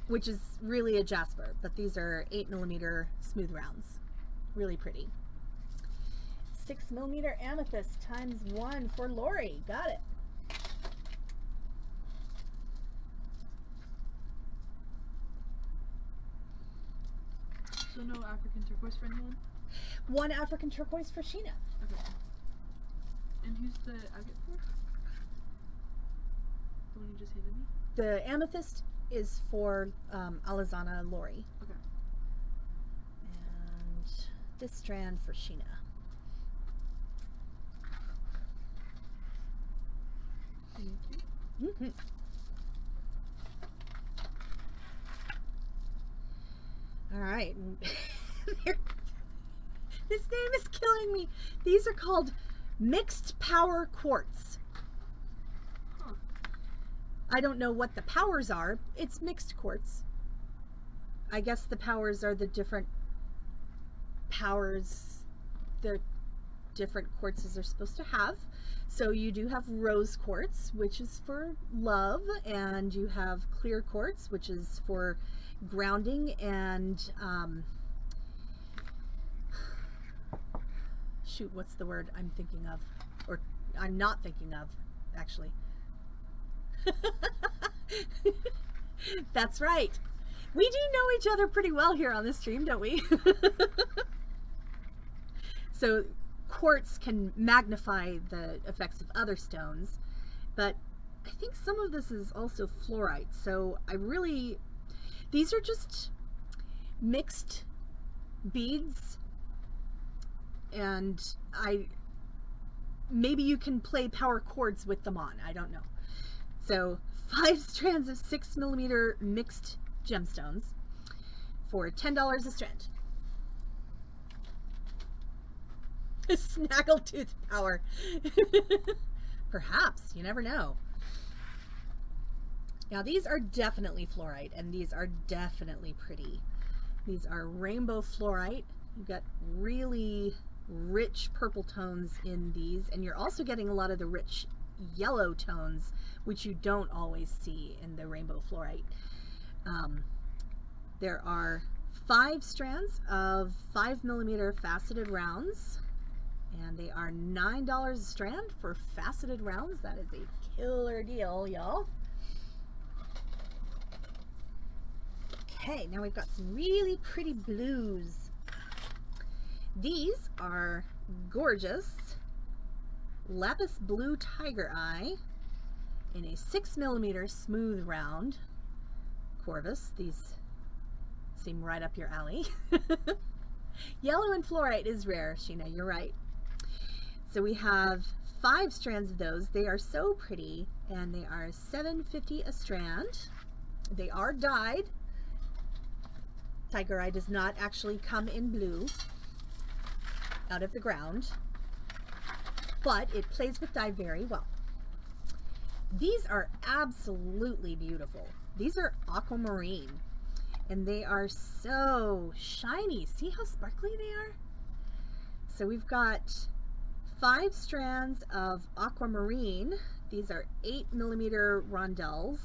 which is really a jasper, but these are 8 millimeter smooth rounds. Really pretty. 6 millimeter amethyst times 1 for Lori. Got it. So no African turquoise for anyone? 1 African turquoise for Sheena. Okay. And who's the agate for? The one you just handed me? The amethyst is for Alazana Lori. Okay. And this strand for Sheena. Thank you. Mm-hmm. All right. This name is killing me. These are called mixed power quartz. Huh. I don't know what the powers are. It's mixed quartz. I guess the powers are the different powers the different quartzes are supposed to have. So you do have rose quartz, which is for love, and you have clear quartz, which is for grounding and shoot, what's the word I'm thinking of, or I'm not thinking of, actually. That's right. We do know each other pretty well here on this stream, don't we? So quartz can magnify the effects of other stones, but I think some of this is also fluorite. So these are just mixed beads, and maybe you can play power chords with them on, I don't know. So 5 strands of 6 millimeter mixed gemstones for $10 a strand. Snaggletooth power. Perhaps, you never know. Now these are definitely fluorite, and these are definitely pretty. These are rainbow fluorite. You've got really rich purple tones in these, and you're also getting a lot of the rich yellow tones, which you don't always see in the rainbow fluorite. There are 5 strands of 5 millimeter faceted rounds, and they are $9 a strand for faceted rounds. That is a killer deal, y'all. Okay, now we've got some really pretty blues. These are gorgeous Lapis Blue Tiger Eye in a 6 millimeter smooth round. Corvus, these seem right up your alley. Yellow and fluorite is rare, Sheena, you're right. So we have 5 strands of those. They are so pretty, and they are $7.50 a strand. They are dyed. Tiger Eye does not actually come in blue out of the ground, but it plays with dye very well. These are absolutely beautiful. These are Aquamarine, and they are so shiny. See how sparkly they are? So we've got 5 strands of Aquamarine. These are 8mm Rondelles.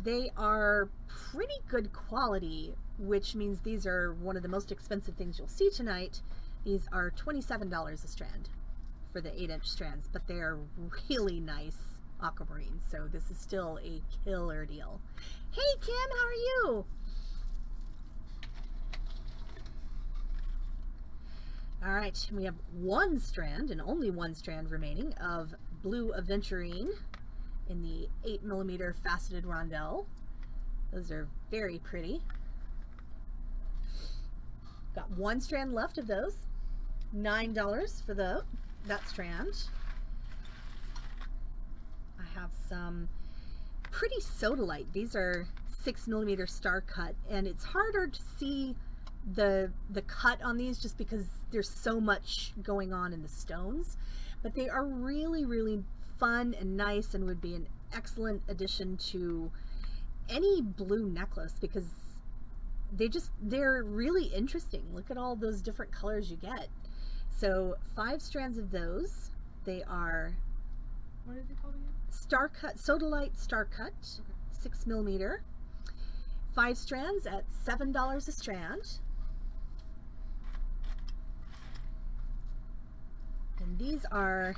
They are pretty good quality, which means these are one of the most expensive things you'll see tonight. These are $27 a strand for the 8-inch strands, but they are really nice Aquamarine, so this is still a killer deal. Hey Kim, how are you? All right, we have 1 strand and only 1 strand remaining of blue Aventurine in the 8mm faceted rondelle. Those are very pretty. Got 1 strand left of those. $9 for that strand. I have some pretty sodalite. These are 6mm star cut, and it's harder to see the cut on these just because there's so much going on in the stones, but they are really, really fun and nice, and would be an excellent addition to any blue necklace because they're really interesting. Look at all those different colors you get. So 5 strands of those. They are, what are they called again? Star cut, sodalite star cut, okay. 6mm. 5 strands at $7 a strand. And these are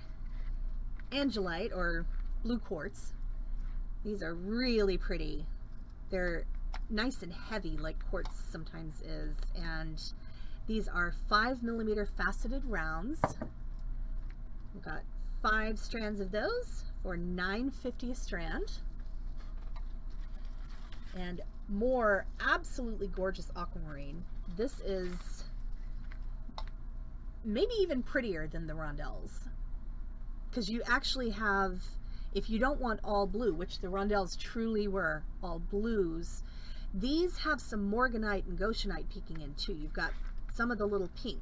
Angelite or blue quartz. These are really pretty. They're nice and heavy like quartz sometimes is, and these are 5mm faceted rounds. We've got 5 strands of those for $9.50 a strand. And more absolutely gorgeous Aquamarine. This is maybe even prettier than the Rondelles, because you actually have, if you don't want all blue, which the Rondelles truly were all blues, these have some Morganite and Goshenite peeking in too. You've got some of the little pink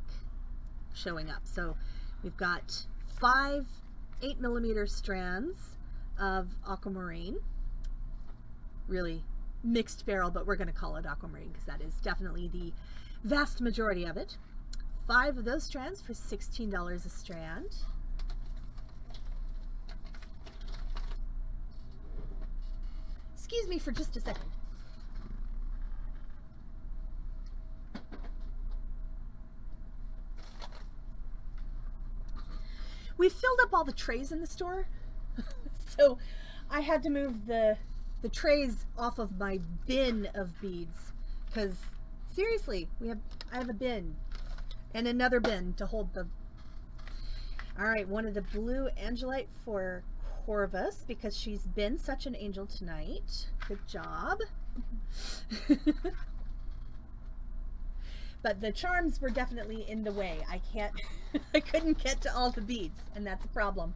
showing up. So we've got 5 8mm strands of Aquamarine. Really mixed barrel, but we're going to call it Aquamarine because that is definitely the vast majority of it. 5 of those strands for $16 a strand. Excuse me for just a second. We filled up all the trays in the store, so I had to move the trays off of my bin of beads, because seriously, I have a bin and another bin to hold the. All right, one of the blue Angelite for Corvus, because she's been such an angel tonight. Good job. But the charms were definitely in the way. I couldn't get to all the beads, and that's a problem.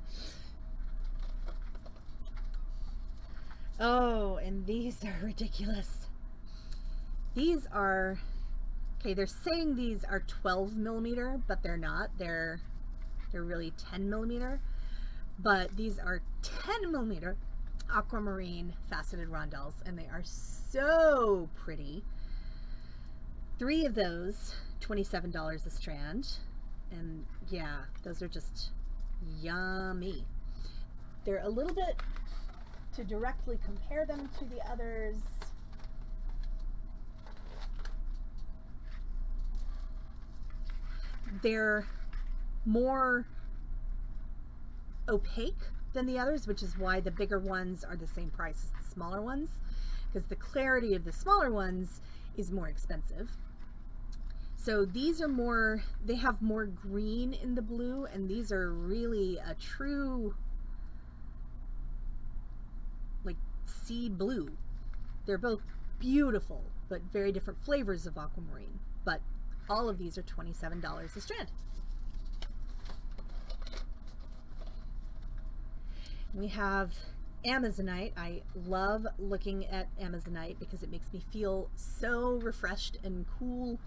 Oh, and these are ridiculous. These are, okay, they're saying these are 12mm, but they're not. They're really 10mm. But these are 10mm Aquamarine faceted rondelles, and they are so pretty. 3 of those, $27 a strand. And yeah, those are just yummy. They're a little bit, to directly compare them to the others, they're more opaque than the others, which is why the bigger ones are the same price as the smaller ones, because the clarity of the smaller ones is more expensive. So these are more, they have more green in the blue, and these are really a true like sea blue. They're both beautiful, but very different flavors of Aquamarine. But all of these are $27 a strand. We have Amazonite. I love looking at Amazonite because it makes me feel so refreshed and cool.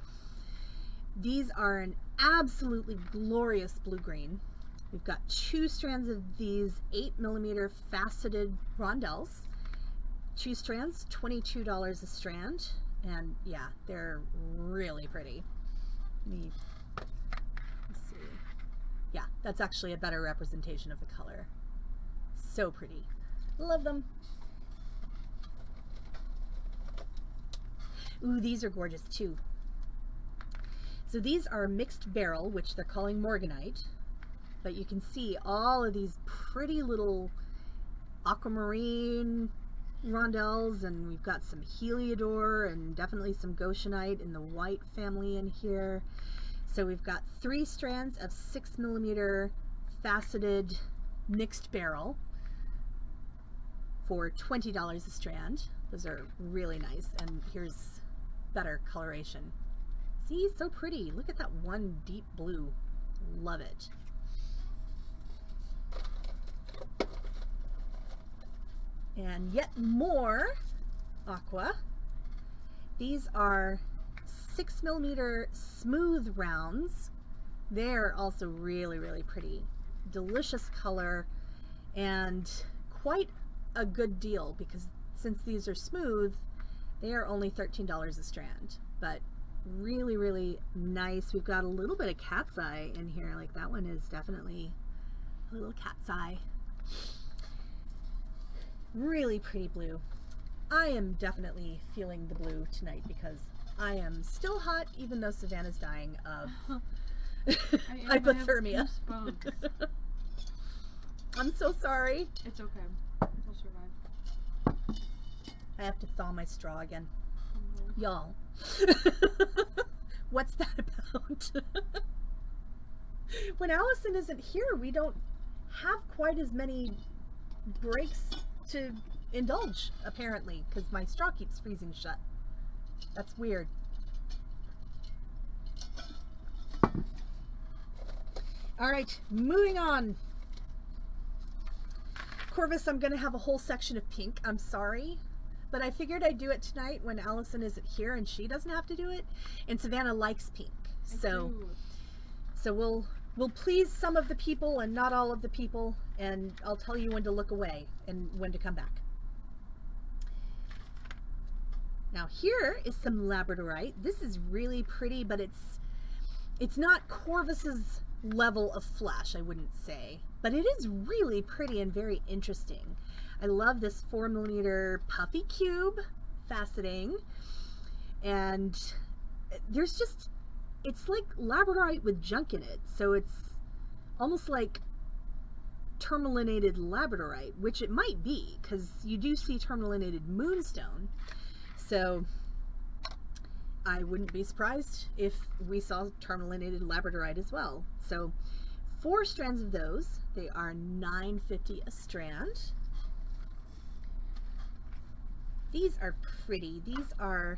These are an absolutely glorious blue-green. We've got 2 strands of these 8mm faceted Rondelles. 2 strands, $22 a strand. And yeah, they're really pretty. Let's see. Yeah, that's actually a better representation of the color. So pretty. Love them. Ooh, these are gorgeous too. So these are mixed barrel, which they're calling Morganite. But you can see all of these pretty little Aquamarine Rondelles, and we've got some Heliodor and definitely some Goshenite in the white family in here. So we've got 3 strands of 6mm faceted mixed barrel for $20 a strand. Those are really nice, and here's better coloration. See, so pretty. Look at that one deep blue. Love it. And yet more aqua. These are 6mm smooth rounds. They're also really, really pretty. Delicious color and quite a good deal because since these are smooth, they are only $13 a strand, but really, really nice. We've got a little bit of cat's eye in here. Like that one is definitely a little cat's eye. Really pretty blue. I am definitely feeling the blue tonight because I am still hot even though Savannah's dying of hypothermia. I'm so sorry. It's okay. We'll survive. I have to thaw my straw again. Y'all. What's that about? When Allison isn't here, we don't have quite as many breaks to indulge, apparently, because my straw keeps freezing shut. That's weird. All right, moving on. Corvus, I'm going to have a whole section of pink. I'm sorry, but I figured I'd do it tonight when Allison isn't here and she doesn't have to do it. And Savannah likes pink, so we'll please some of the people and not all of the people. And I'll tell you when to look away and when to come back. Now here is some Labradorite. This is really pretty, but it's not Corvus's level of flash, I wouldn't say, but it is really pretty and very interesting. I love this 4mm Puffy cube faceting, and there's just, it's like Labradorite with junk in it, so it's almost like tourmalinated Labradorite, which it might be because you do see tourmalinated moonstone, so I wouldn't be surprised if we saw tourmalinated Labradorite as well. So 4 strands of those. They are $9.50 a strand. These are pretty. These are,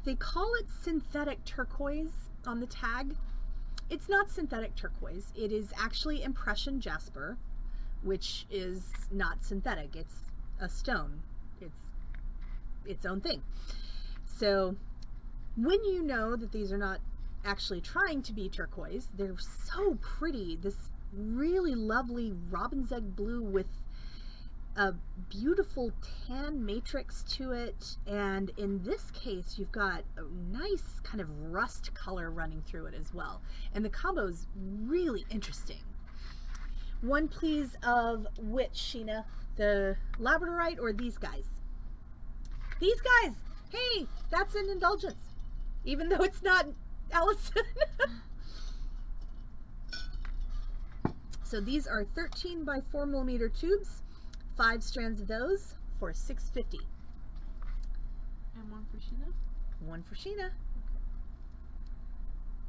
they call it synthetic turquoise on the tag. It's not synthetic turquoise. It is actually impression jasper, which is not synthetic. It's a stone. It's its own thing. So when you know that these are not actually trying to be turquoise, they're so pretty. This really lovely robin's egg blue with a beautiful tan matrix to it, and in this case you've got a nice kind of rust color running through it as well, and the combo is really interesting. One please of which, Sheena? The Labradorite or these guys? These guys! Hey, that's an indulgence, even though it's not Allison. So these are 13 by 4mm tubes, 5 strands of those for $6.50. And one for Sheena? One for Sheena.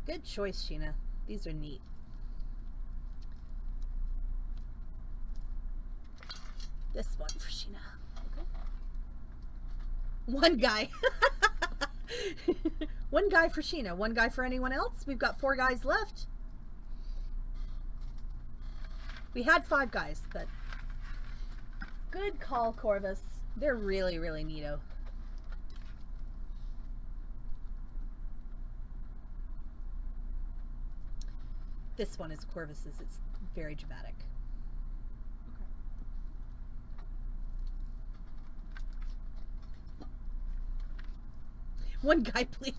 Good choice, Sheena. These are neat. This one for Sheena. Okay. One guy. One guy for Sheena. One guy for anyone else? We've got 4 guys left. We had 5 guys, but good call, Corvus. They're really, really neato. This one is Corvus's. It's very dramatic. Okay. One guy, please.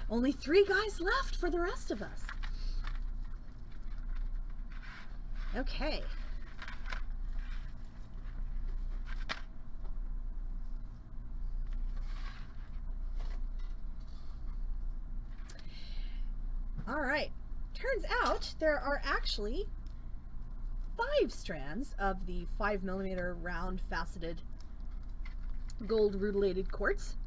Only 3 guys left for the rest of us. Okay. All right. Turns out there are actually 5 strands of the 5mm round faceted gold rutilated quartz.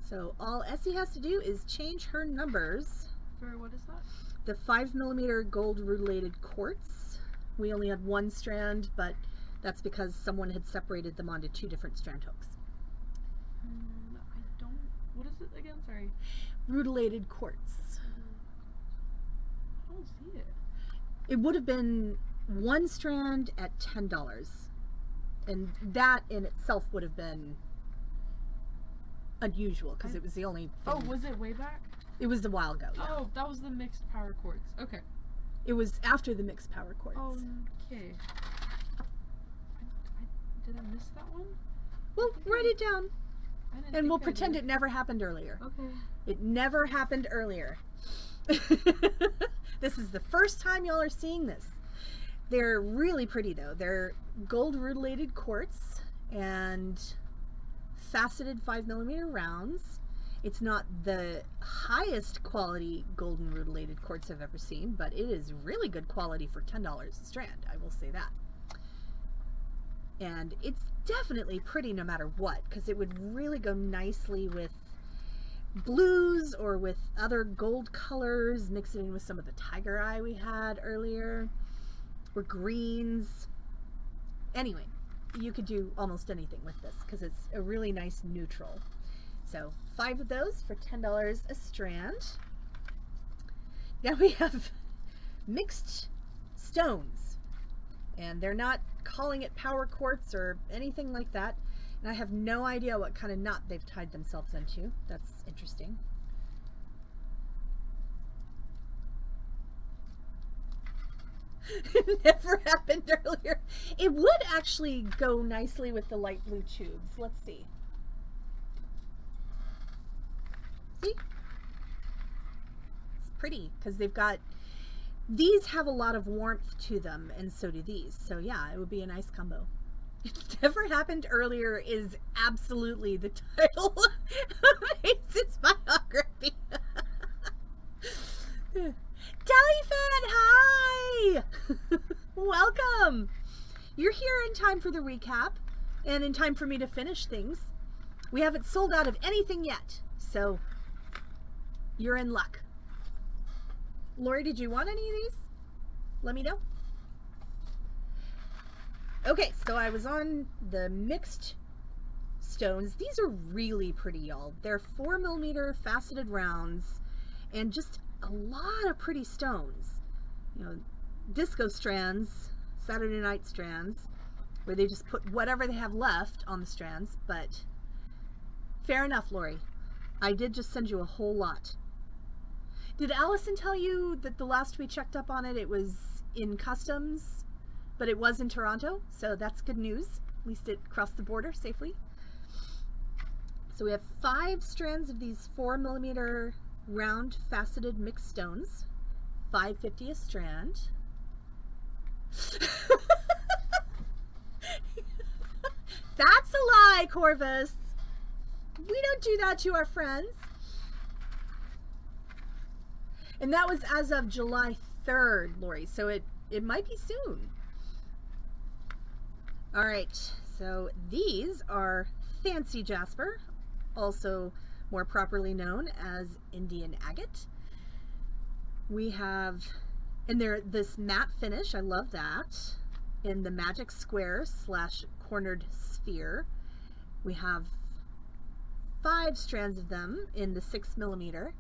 So all Essie has to do is change her numbers. For what is that? The 5mm gold rutilated quartz. We only had 1 strand, but that's because someone had separated them onto 2 different strand hooks. I don't. What is it again? Sorry. Rutilated quartz. I don't see it. It would have been 1 strand at $10, and that in itself would have been unusual because it was the only thing. Oh, was it way back? It was a while ago. Yeah. Oh, that was the mixed power quartz. Okay. It was after the mixed power quartz. Okay. Did I miss that one? Well, write it down, I didn't and think we'll I pretend did. it never happened earlier. Okay. It never happened earlier. This is the first time y'all are seeing this. They're really pretty though. They're gold rutilated quartz and faceted 5mm rounds. It's not the highest quality golden rutilated quartz I've ever seen, but it is really good quality for $10 a strand, I will say that. And it's definitely pretty no matter what, because it would really go nicely with blues or with other gold colors, mix it in with some of the tiger eye we had earlier, or greens. Anyway, you could do almost anything with this because it's a really nice neutral. So 5 of those for $10 a strand. Now we have mixed stones, and they're not calling it power quartz or anything like that. And I have no idea what kind of knot they've tied themselves into. That's interesting. It never happened earlier. It would actually go nicely with the light blue tubes. Let's see. See? It's pretty because they've got, these have a lot of warmth to them, and so do these. So yeah, it would be a nice combo. It never happened earlier is absolutely the title of Ace's biography. Jellyfin, hi! Welcome! You're here in time for the recap and in time for me to finish things. We haven't sold out of anything yet, so you're in luck. Lori, did you want any of these? Let me know. Okay, so I was on the mixed stones. These are really pretty, y'all. They're 4mm faceted rounds and just a lot of pretty stones. You know, disco strands, Saturday night strands, where they just put whatever they have left on the strands, but fair enough, Lori. I did just send you a whole lot. Did Allison tell you that the last we checked up on it, it was in customs, but it was in Toronto, so that's good news. At least it crossed the border safely. So we have 5 strands of these 4mm round faceted mixed stones, $5.50 a strand. That's a lie, Corvus. We don't do that to our friends. And that was as of July 3rd, Lori, so it might be soon. All right, so these are Fancy Jasper, also more properly known as Indian Agate. We have, and they're this matte finish, I love that, in the magic square / cornered sphere. We have 5 strands of them in the 6mm,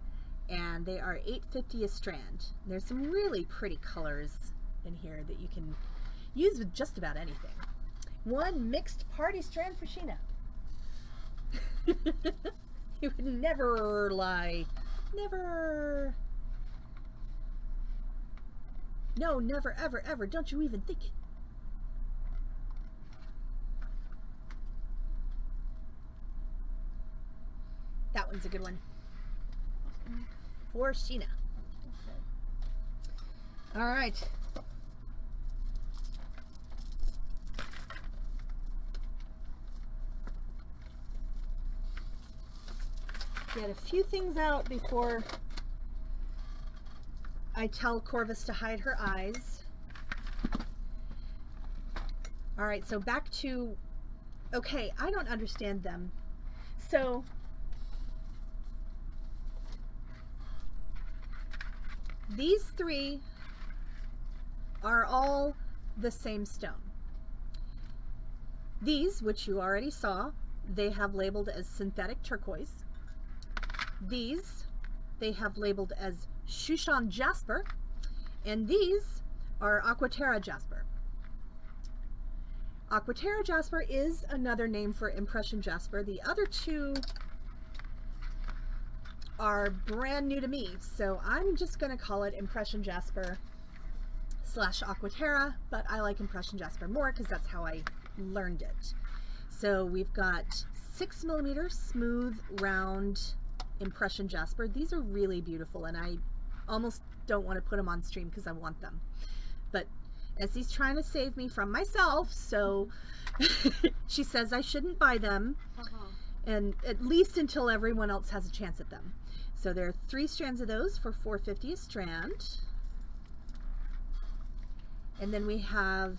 and they are $8.50 a strand. There's some really pretty colors in here that you can use with just about anything. One mixed party strand for Sheena. You would never lie. Never. No, never, ever, ever. Don't you even think it. That one's a good one. For Sheena. All right. Get a few things out before I tell Corvus to hide her eyes. All right, so back to, okay, I don't understand them. So these three are all the same stone. These, which you already saw, they have labeled as synthetic turquoise. These, they have labeled as Chevron Jasper, and these are Aquaterra Jasper. Aquaterra Jasper is another name for impression jasper. The other two are brand new to me, so I'm just going to call it impression jasper / Aquaterra, but I like impression jasper more because that's how I learned it. So we've got 6mm smooth round impression jasper. These are really beautiful, and I almost don't want to put them on stream because I want them, but Essie's trying to save me from myself, so she says I shouldn't buy them, and at least until everyone else has a chance at them. So there are 3 strands of those for $4.50 a strand, and then we have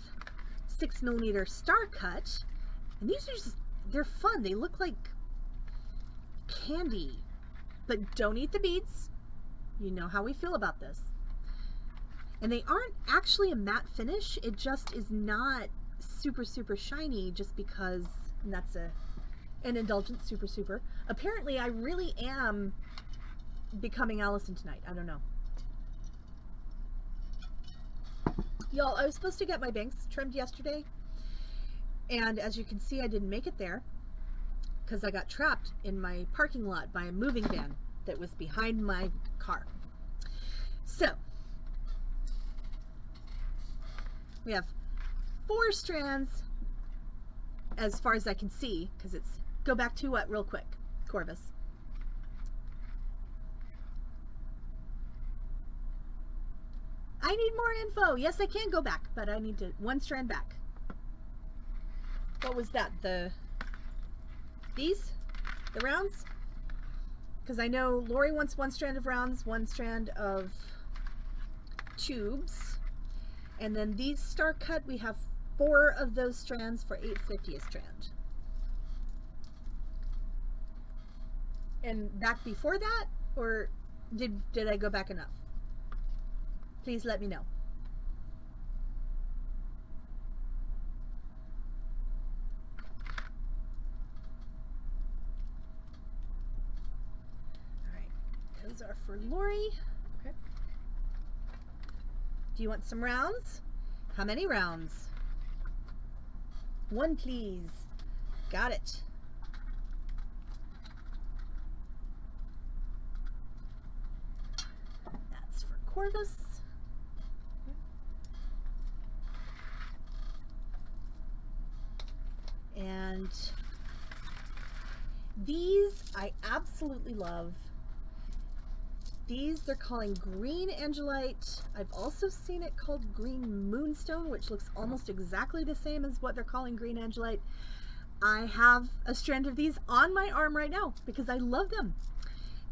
6mm star cut, and these are just, they're fun. They look like candy, but don't eat the beads. You know how we feel about this. And they aren't actually a matte finish. It just is not super, super shiny just because that's an indulgent super. Apparently, I really am becoming Allison tonight. I don't know. Y'all, I was supposed to get my bangs trimmed yesterday. And as you can see, I didn't make it there because I got trapped in my parking lot by a moving van that was behind my car. So we have 4 strands as far as I can see, because it's, go back to what real quick, Corvus? I need more info. Yes, I can go back, but I need to 1 strand back. What was that? These? The rounds? Because I know Lori wants 1 strand of rounds, 1 strand of tubes, and then these star cut, we have 4 of those strands for $8.50 a strand. And back before that, or did I go back enough? Please let me know. All right, those are for Lori. Okay. Do you want some rounds? How many rounds? 1, please. Got it. That's for Corvus. And these I absolutely love. These they're calling green angelite. I've also seen it called green moonstone, which looks almost exactly the same as what they're calling green angelite. I have a strand of these on my arm right now because I love them.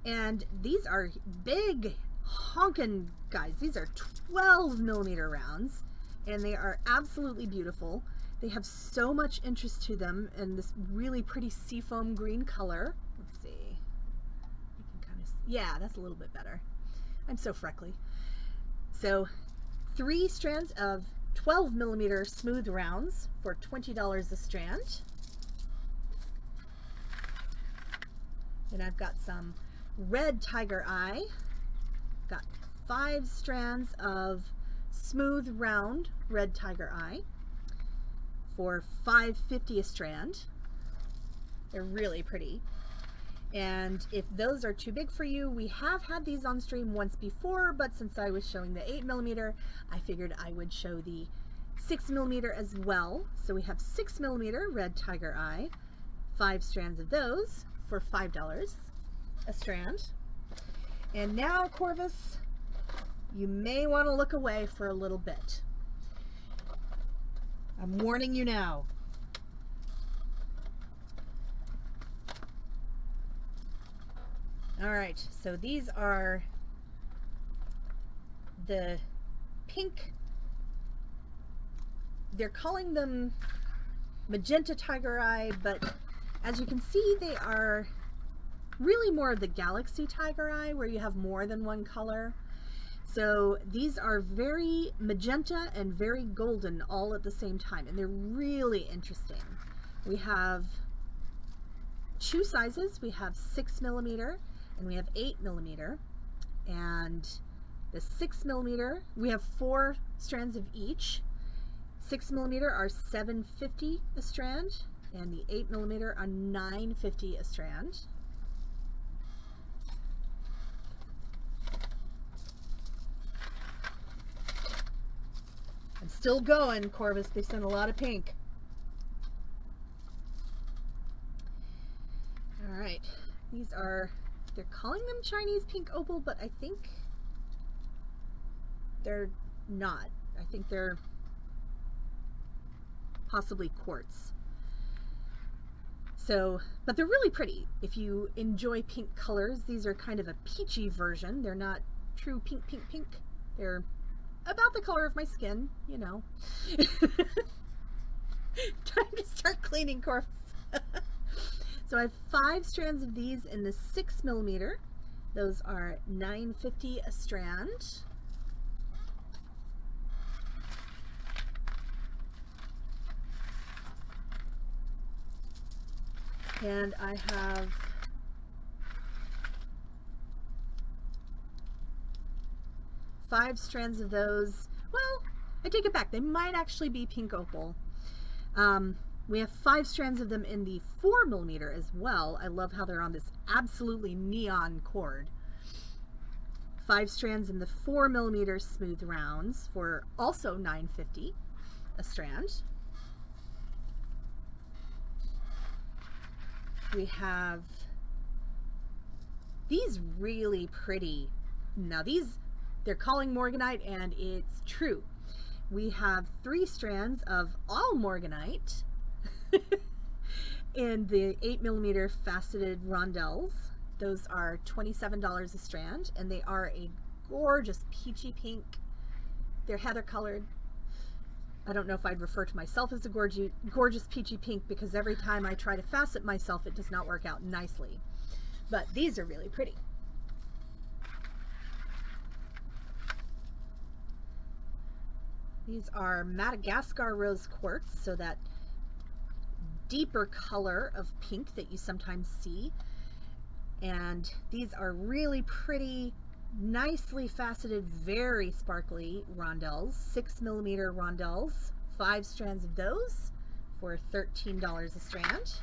And these are big honkin' guys. These are 12mm rounds, and they are absolutely beautiful. They have so much interest to them in this really pretty seafoam green color. Let's see. You can kind of, yeah, that's a little bit better. I'm so freckly. So 3 strands of 12mm smooth rounds for $20 a strand. And I've got some red tiger eye. Got 5 strands of smooth round red tiger eye for $5.50 a strand. They're really pretty. And if those are too big for you, we have had these on stream once before, but since I was showing the 8mm, I figured I would show the 6mm as well. So we have 6mm red tiger eye, 5 strands of those for $5 a strand. And now, Corvus, you may want to look away for a little bit. I'm warning you now. All right, so these are the pink, they're calling them Magenta tiger eye, but as you can see, they are really more of the galaxy tiger eye where you have more than one color. So these are very magenta and very golden all at the same time, and they're really interesting. We have 2 sizes. We have 6mm and we have 8mm, and the 6mm, we have 4 strands of each. 6mm are $7.50 a strand, and the 8mm are $9.50 a strand. I'm still going, Corvus. They sent a lot of pink. All right, these are, they're calling them Chinese pink opal, but I think they're not. I think they're possibly quartz. So, but they're really pretty. If you enjoy pink colors, these are kind of a peachy version. They're not true pink, pink, pink. They're about the color of my skin, you know. Time to start cleaning, Corvus. So I have 5 strands of these in the 6mm. Those are $9.50 a strand. And I have five strands of those. Well, I take it back. They might actually be pink opal. We have 5 strands of them in the 4mm as well. I love how they're on this absolutely neon cord. 5 strands in the 4mm smooth rounds for also $9.50 a strand. We have these really pretty, now these, they're calling Morganite, and it's true. We have 3 strands of all Morganite in the 8mm faceted Rondelles. Those are $27 a strand, and they are a gorgeous peachy pink. They're heather colored. I don't know if I'd refer to myself as a gorgeous peachy pink, because every time I try to facet myself, it does not work out nicely. But these are really pretty. These are Madagascar rose quartz, so that deeper color of pink that you sometimes see. And these are really pretty, nicely faceted, very sparkly Rondelles, 6mm Rondelles, 5 strands of those for $13 a strand.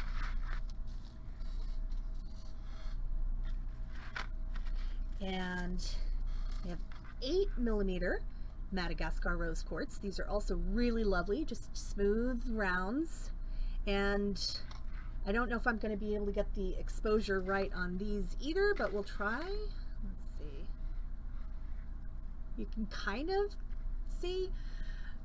And we have 8mm Madagascar rose quartz. These are also really lovely, just smooth rounds. And I don't know if I'm going to be able to get the exposure right on these either, but we'll try. Let's see. You can kind of see,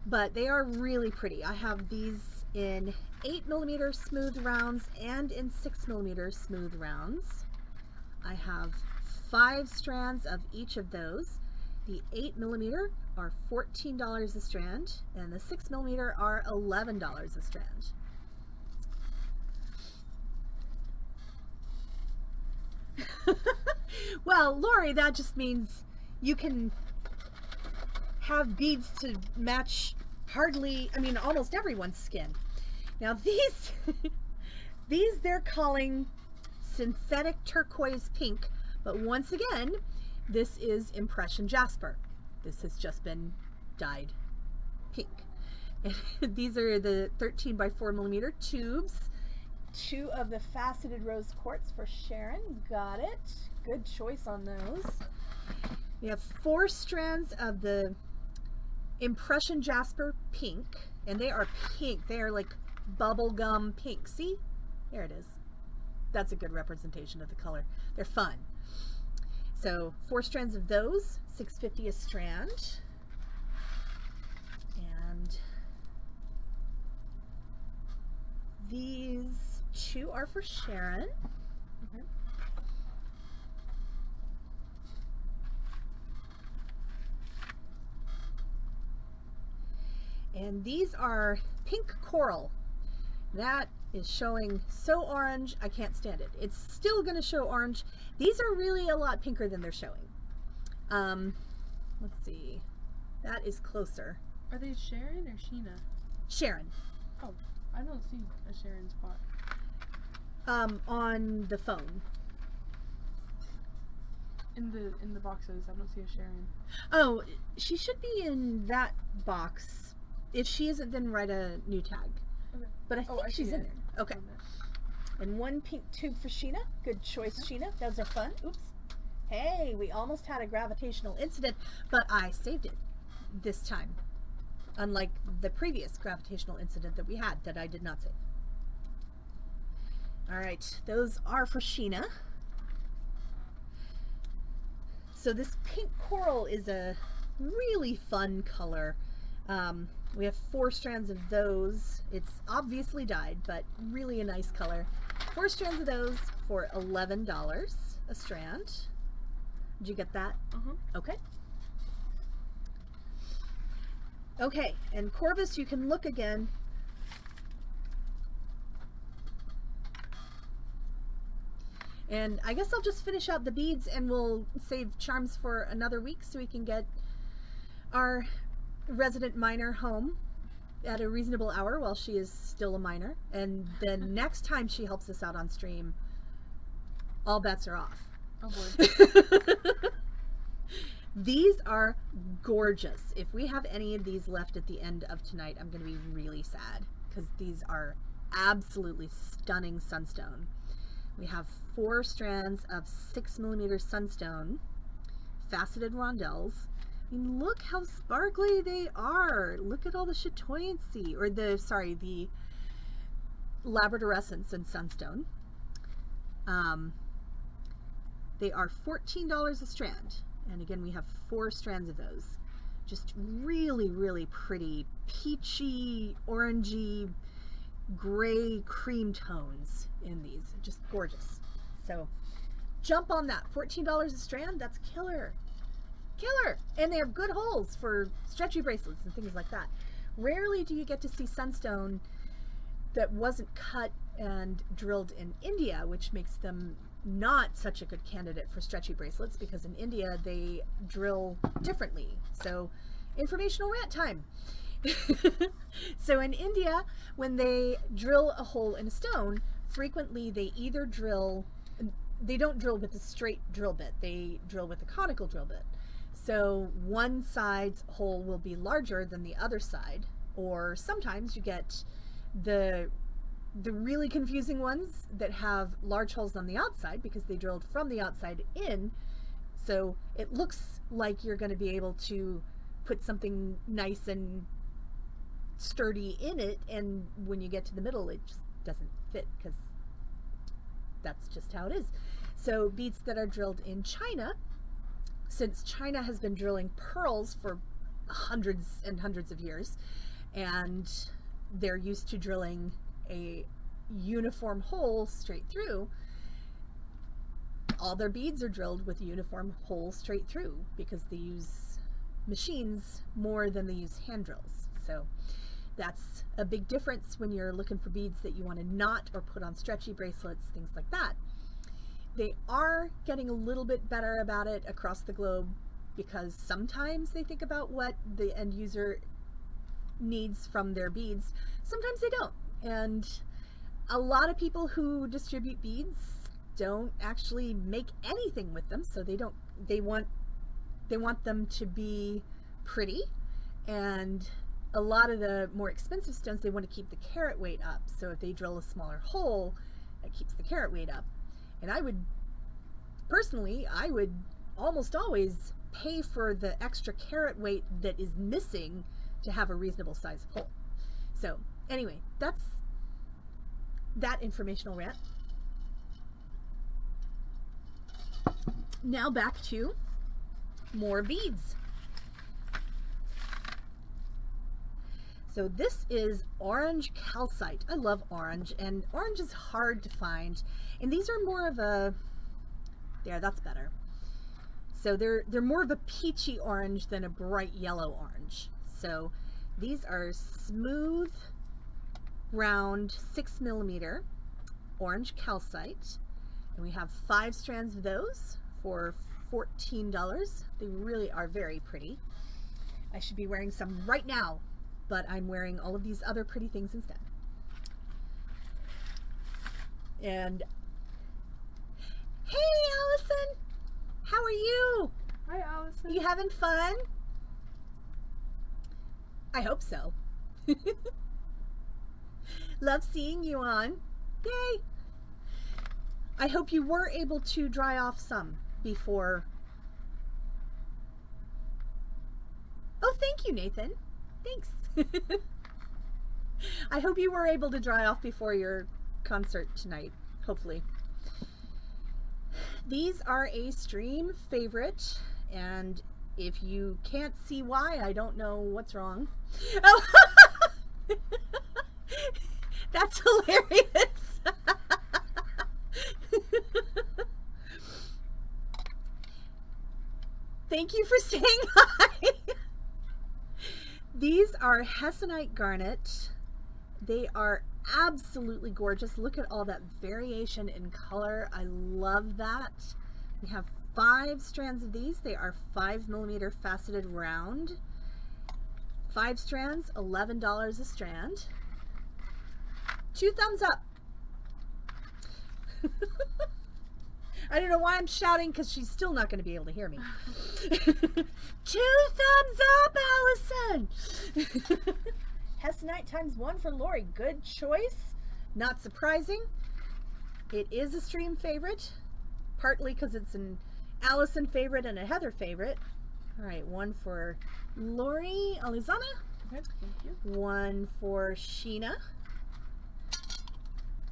but they are really pretty. I have these in 8mm smooth rounds and in 6mm smooth rounds. I have 5 strands of each of those. The 8mm are $14 a strand, and the 6mm are $11 a strand. Well, Lori, that just means you can have beads to match almost everyone's skin. Now these, they're calling synthetic turquoise pink, but once again, this is impression jasper. This has just been dyed pink. And these are the 13 by 4 millimeter tubes. 2 of the Faceted Rose Quartz for Sharon. Got it. Good choice on those. We have 4 strands of the Impression Jasper pink, and they are pink. They are like bubblegum pink. See? There it is. That's a good representation of the color. They're fun. So 4 strands of those, $6.50 a strand. And these 2 are for Sharon. Okay. And these are pink coral. That is showing so orange, I can't stand it. It's still going to show orange. These are really a lot pinker than they're showing. Let's see. That is closer. Are they Sharon or Sheena? Sharon. Oh, I don't see a Sharon spot. On the phone. In the boxes, I don't see a Sharon. Oh, she should be in that box. If she isn't, then write a new tag. Okay. But I think I she's see in it. there. Okay. And 1 pink tube for Sheena. Good choice, Sheena. Those are fun. Oops. Hey, we almost had a gravitational incident, but I saved it this time. Unlike the previous gravitational incident that we had that I did not save. All right, those are for Sheena. So this pink coral is a really fun color. We have 4 strands of those. It's obviously dyed, but really a nice color. 4 strands of those for $11 a strand. Did you get that? Okay. Okay, and Corvus, you can look again. And I guess I'll just finish out the beads and we'll save charms for another week so we can get our resident miner home at a reasonable hour while she is still a miner. And then next time she helps us out on stream, all bets are off. Oh boy. These are gorgeous. If we have any of these left at the end of tonight, I'm going to be really sad because these are absolutely stunning sunstone. We have 4 strands of 6 millimeter sunstone, faceted rondelles. I mean, look how sparkly they are. Look at all the chatoyancy, or the labradorescence in sunstone. They are $14 a strand. And again, we have 4 strands of those. Just really, really pretty, peachy, orangey, gray cream tones in these. Just gorgeous. So jump on that. $14 a strand, that's killer. Killer! And they have good holes for stretchy bracelets and things like that. Rarely do you get to see sunstone that wasn't cut and drilled in India, which makes them not such a good candidate for stretchy bracelets, because in India they drill differently. So informational rant time. So in India, when they drill a hole in a stone, frequently they either they don't drill with a straight drill bit, they drill with a conical drill bit. So one side's hole will be larger than the other side, or sometimes you get the really confusing ones that have large holes on the outside because they drilled from the outside in, so it looks like you're going to be able to put something nice and sturdy in it, and when you get to the middle it just doesn't fit because that's just how it is. So beads that are drilled in China, since China has been drilling pearls for hundreds and hundreds of years, and they're used to drilling a uniform hole straight through, all their beads are drilled with a uniform hole straight through because they use machines more than they use hand drills. So that's a big difference when you're looking for beads that you want to knot or put on stretchy bracelets, things like that. They are getting a little bit better about it across the globe because sometimes they think about what the end user needs from their beads. Sometimes they don't. And a lot of people who distribute beads don't actually make anything with them, so they want them to be pretty And a lot of the more expensive stones, they want to keep the carat weight up. So if they drill a smaller hole, that keeps the carat weight up. And I would almost always pay for the extra carat weight that is missing to have a reasonable size of hole. So anyway, that's that informational rant. Now back to more beads. So this is orange calcite. I love orange, and orange is hard to find. And these are more of a, there, that's better. So they're more of a peachy orange than a bright yellow orange. So these are smooth, round 6mm orange calcite. And we have 5 strands of those for $14. They really are very pretty. I should be wearing some right now, but I'm wearing all of these other pretty things instead. And hey, Allison, how are you? Hi, Allison. You having fun? I hope so. Love seeing you on. Yay! I hope you were able to dry off some before. Oh, thank you, Nathan. Thanks. I hope you were able to dry off before your concert tonight, hopefully. These are a stream favorite, and if you can't see why, I don't know what's wrong. Oh, that's hilarious. Thank you for saying hi. These are Hessonite garnet. They are absolutely gorgeous. Look at all that variation in color. I love that. We have 5 strands of these. They are 5mm faceted round. 5 strands, $11 a strand. 2 thumbs up. I don't know why I'm shouting, because she's still not going to be able to hear me. 2 thumbs up, Allison! Hessonite ×1 for Lori. Good choice. Not surprising. It is a stream favorite, partly because it's an Allison favorite and a Heather favorite. All right, 1 for Lori Alizana. Okay, thank you. 1 for Sheena.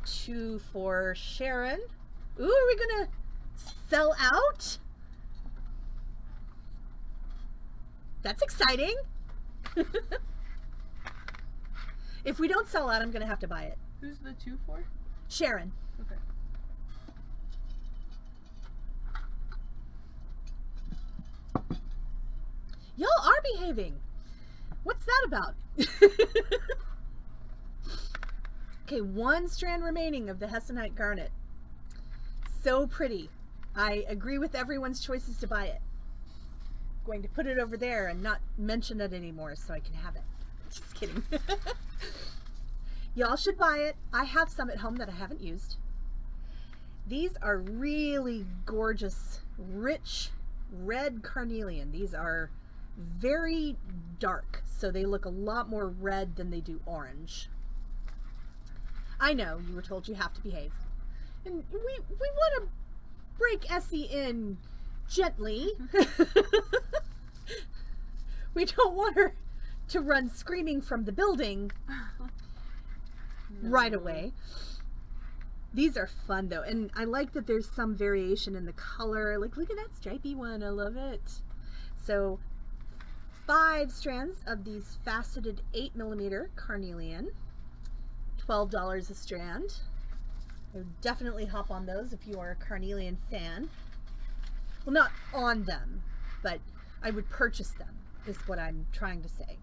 2 for Sharon. Ooh, are we gonna sell out? That's exciting. If we don't sell out, I'm gonna have to buy it. Who's the 2 for? Sharon. Okay. Y'all are behaving. What's that about? Okay, 1 strand remaining of the Hessonite garnet. So pretty. I agree with everyone's choices to buy it. Going to put it over there and not mention it anymore so I can have it. Just kidding. Y'all should buy it. I have some at home that I haven't used. These are really gorgeous, rich red carnelian. These are very dark, so they look a lot more red than they do orange. I know, you were told you have to behave. And we want to break Essie in gently. We don't want her to run screaming from the building right away. These are fun though, and I like that there's some variation in the color. Like, look at that stripy one, I love it. So 5 strands of these faceted 8mm carnelian, $12 a strand. I would definitely hop on those if you are a carnelian fan. Well, not on them, but I would purchase them, is what I'm trying to say.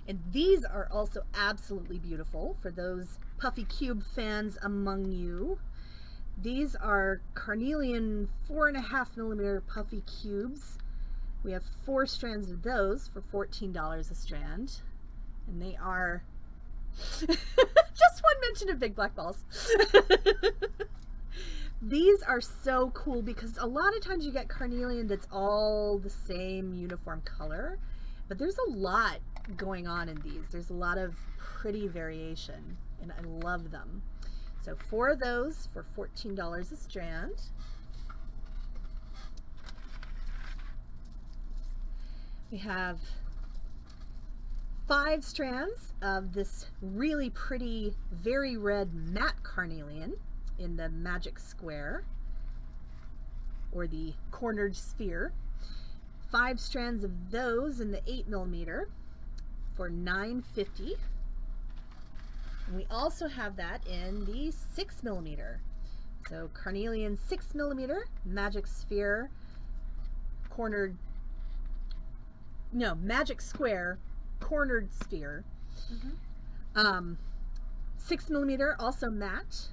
And these are also absolutely beautiful for those Puffy Cube fans among you. These are carnelian 4.5mm Puffy Cubes. We have 4 strands of those for $14 a strand. And they are just one mention of big black balls. These are so cool because a lot of times you get carnelian that's all the same uniform color. But there's a lot going on in these. There's a lot of pretty variation, and I love them. So 4 of those for $14 a strand. We have 5 strands of this really pretty, very red matte carnelian in the magic square, or the cornered sphere. 5 strands of those in the 8mm for $9.50. And we also have that in the 6mm. So carnelian 6mm, magic sphere, magic square, cornered sphere. 6mm, also matte,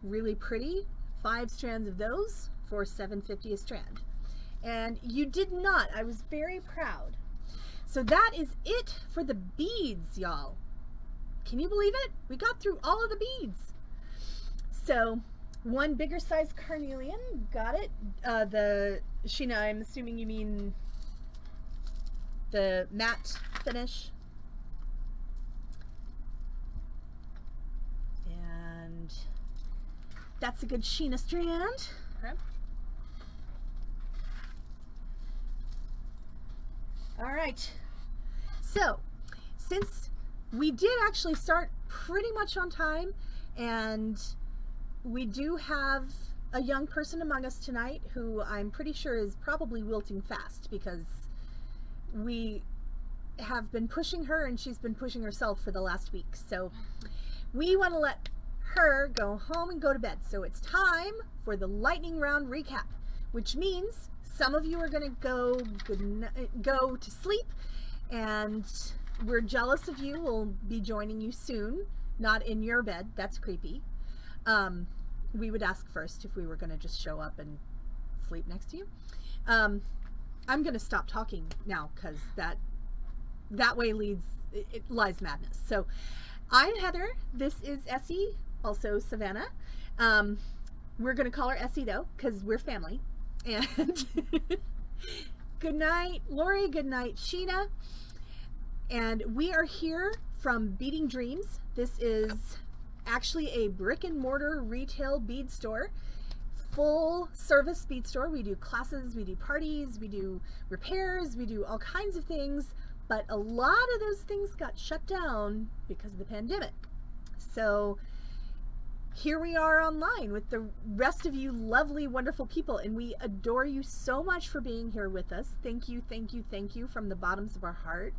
really pretty. 5 strands of those for $7.50 a strand. And you did not. I was very proud. So that is it for the beads, y'all. Can you believe it? We got through all of the beads. So 1 bigger size carnelian, got it. The Sheena, I'm assuming you mean the matte finish. And that's a good Sheena strand. Okay. All right, so since we did actually start pretty much on time, and we do have a young person among us tonight who I'm pretty sure is probably wilting fast, because we have been pushing her and she's been pushing herself for the last week. So we want to let her go home and go to bed. So it's time for the lightning round recap, which means some of you are going to go to sleep, and we're jealous of you. We'll be joining you soon. Not in your bed. That's creepy. We would ask first if we were going to just show up and sleep next to you. I'm going to stop talking now, because that way it lies madness. So I'm Heather. This is Essie, also Savannah. We're going to call her Essie, though, because we're family. And good night, Lori. Good night, Sheena. And we are here from Beading Dreams. This is actually a brick and mortar retail bead store, full service bead store. We do classes, we do parties, we do repairs, we do all kinds of things, but a lot of those things got shut down because of the pandemic. So here we are online with the rest of you lovely, wonderful people, and we adore you so much for being here with us. Thank you, thank you, thank you from the bottoms of our hearts.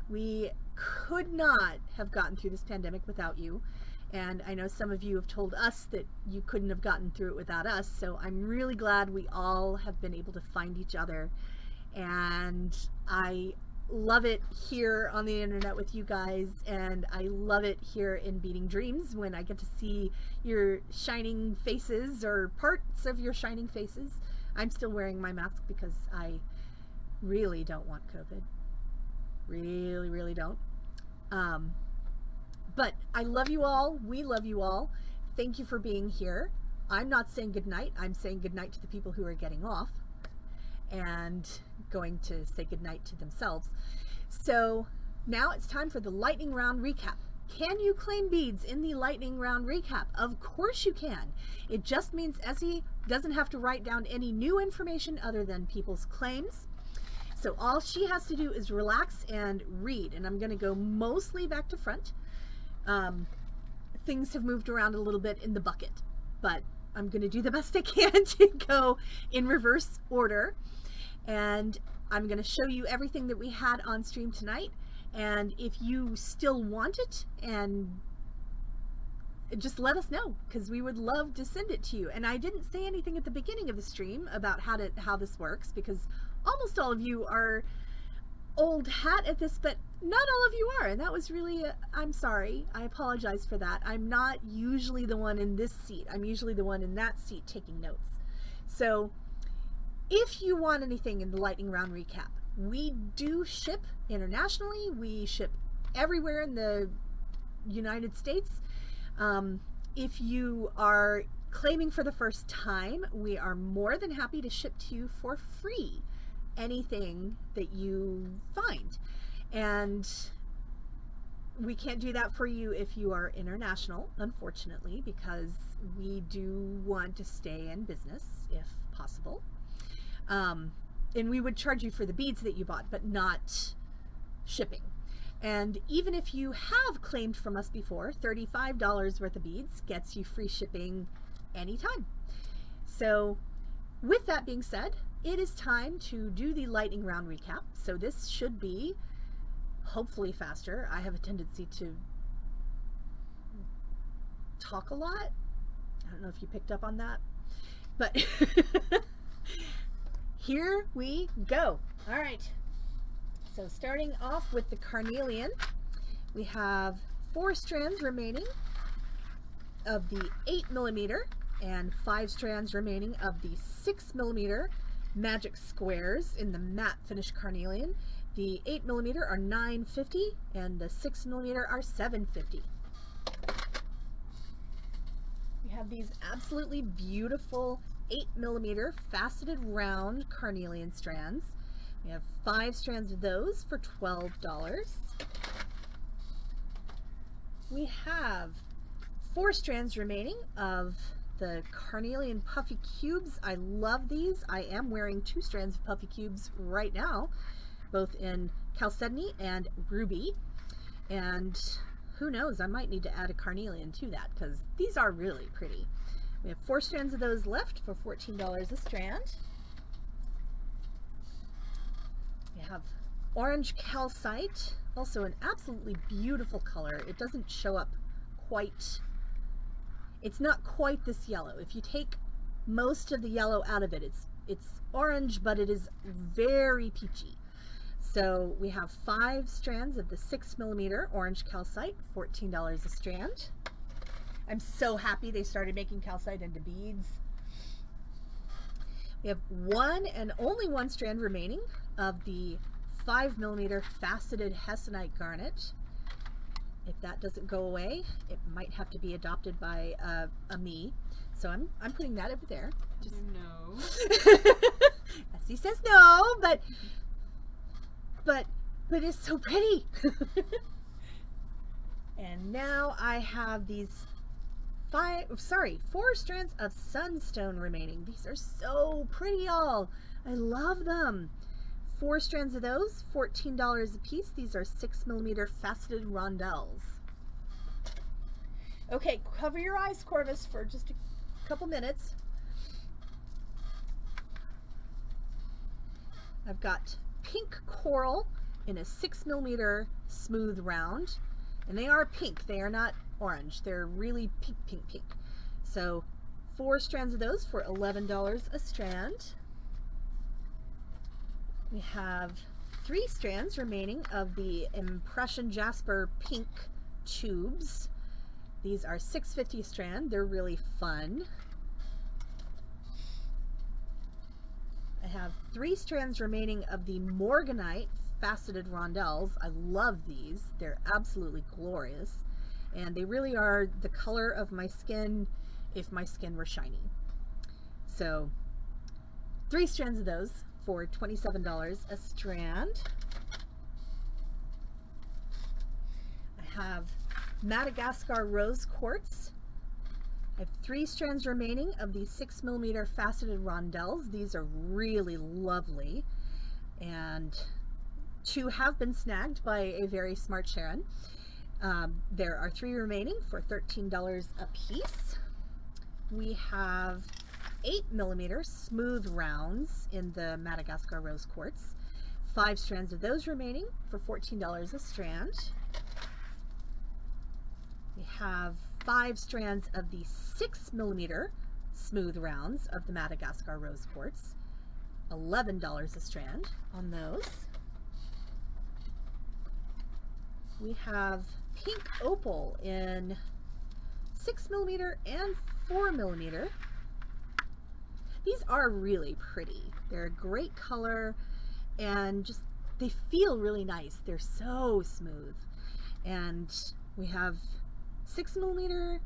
We could not have gotten through this pandemic without you, and I know some of you have told us that you couldn't have gotten through it without us, so I'm really glad we all have been able to find each other, and I love it here on the internet with you guys, and I love it here in Beading Dreams when I get to see your shining faces, or parts of your shining faces. I'm still wearing my mask because I really don't want COVID. Really, really don't. But I love you all. We love you all. Thank you for being here. I'm not saying goodnight. I'm saying goodnight to the people who are getting off and going to say goodnight to themselves. So now it's time for the lightning round recap. Can you claim beads in the lightning round recap? Of course you can. It just means Essie doesn't have to write down any new information other than people's claims. So all she has to do is relax and read. And I'm going to go mostly back to front. Things have moved around a little bit in the bucket, but I'm going to do the best I can to go in reverse order. And I'm going to show you everything that we had on stream tonight. And if you still want it, and just let us know, because we would love to send it to you. And I didn't say anything at the beginning of the stream about how this works, because almost all of you are old hat at this, but not all of you are, and that was really I'm sorry. I apologize for that. I'm not usually the one in this seat. I'm usually the one in that seat taking notes. So if you want anything in the lightning round recap, we do ship internationally. We ship everywhere in the United States. If you are claiming for the first time, we are more than happy to ship to you for free. anything that you find. And we can't do that for you if you are international, unfortunately, because we do want to stay in business if possible. And we would charge you for the beads that you bought, but not shipping. And even if you have claimed from us before, $35 worth of beads gets you free shipping anytime. So with that being said, it is time to do the lightning round recap. So this should be hopefully faster. I have a tendency to talk a lot. I don't know if you picked up on that, but here we go. All right. So starting off with the Carnelian, we have 4 strands remaining of the 8mm and 5 strands remaining of the 6mm magic squares in the matte finish Carnelian. The 8mm are $9.50 and the 6mm are $7.50. We have these absolutely beautiful 8mm faceted round Carnelian strands. We have 5 strands of those for $12. We have 4 strands remaining of the Carnelian Puffy cubes. I love these. I am wearing 2 strands of Puffy cubes right now, both in Chalcedony and Ruby. And who knows, I might need to add a Carnelian to that because these are really pretty. We have 4 strands of those left for $14 a strand. We have orange calcite, also an absolutely beautiful color. It doesn't show up quite, it's not quite this yellow. If you take most of the yellow out of it, it's orange, but it is very peachy. So we have 5 strands of the 6mm orange calcite, $14 a strand. I'm so happy they started making calcite into beads. We have 1 and only 1 strand remaining of the 5mm faceted hessonite garnet. If that doesn't go away, it might have to be adopted by a me. So I'm putting that over there. Just No. Essie says no, but it's so pretty. And now I have these 4 strands of sunstone remaining. These are so pretty, y'all. I love them. 4 strands of those, $14 a piece. These are 6mm faceted rondelles. Okay, cover your eyes, Corvus, for just a couple minutes. I've got pink coral in a 6mm smooth round, and they are pink. They are not orange. They're really pink, pink, pink. So 4 strands of those for $11 a strand. We have 3 strands remaining of the Impression Jasper pink tubes. These are $6.50 a strand. They're really fun. I have 3 strands remaining of the Morganite faceted rondelles. I love these. They're absolutely glorious. And they really are the color of my skin if my skin were shiny. So 3 strands of those for $27 a strand. I have Madagascar rose quartz. I have 3 strands remaining of the 6mm faceted rondelles. These are really lovely, and 2 have been snagged by a very smart Sharon. There are 3 remaining for $13 a piece. We have 8mm smooth rounds in the Madagascar rose quartz. 5 strands of those remaining for $14 a strand. We have 5 strands of the 6mm smooth rounds of the Madagascar rose quartz. $11 a strand on those. We have pink opal in 6mm and 4mm. These are really pretty. They're a great color and just they feel really nice. They're so smooth. And we have 6mm,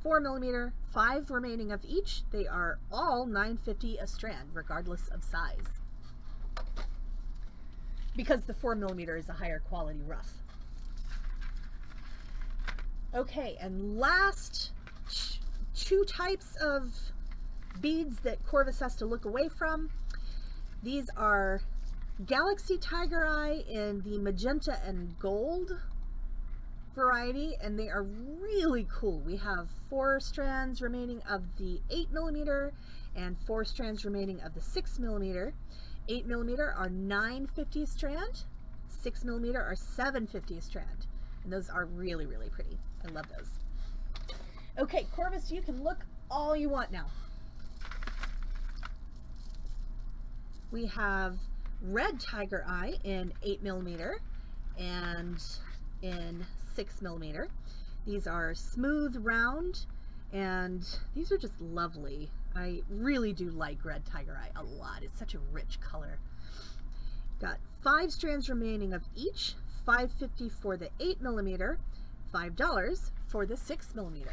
4mm, 5 remaining of each. They are all $9.50 a strand, regardless of size. because the 4mm is a higher quality rough. Okay, and last two types of beads that Corvus has to look away from. These are Galaxy Tiger Eye in the magenta and gold variety, and they are really cool. We have 4 strands remaining of the 8mm and 4 strands remaining of the 6mm. 8mm are $9.50 a strand, 6mm are $7.50 a strand, and those are really, really pretty. I love those. Okay, Corvus, you can look all you want now. We have Red Tiger Eye in 8mm and in 6mm. These are smooth, round, and these are just lovely. I really do like Red Tiger Eye a lot. It's such a rich color. Got 5 strands remaining of each, $5.50 for the 8mm, $5 for the 6mm.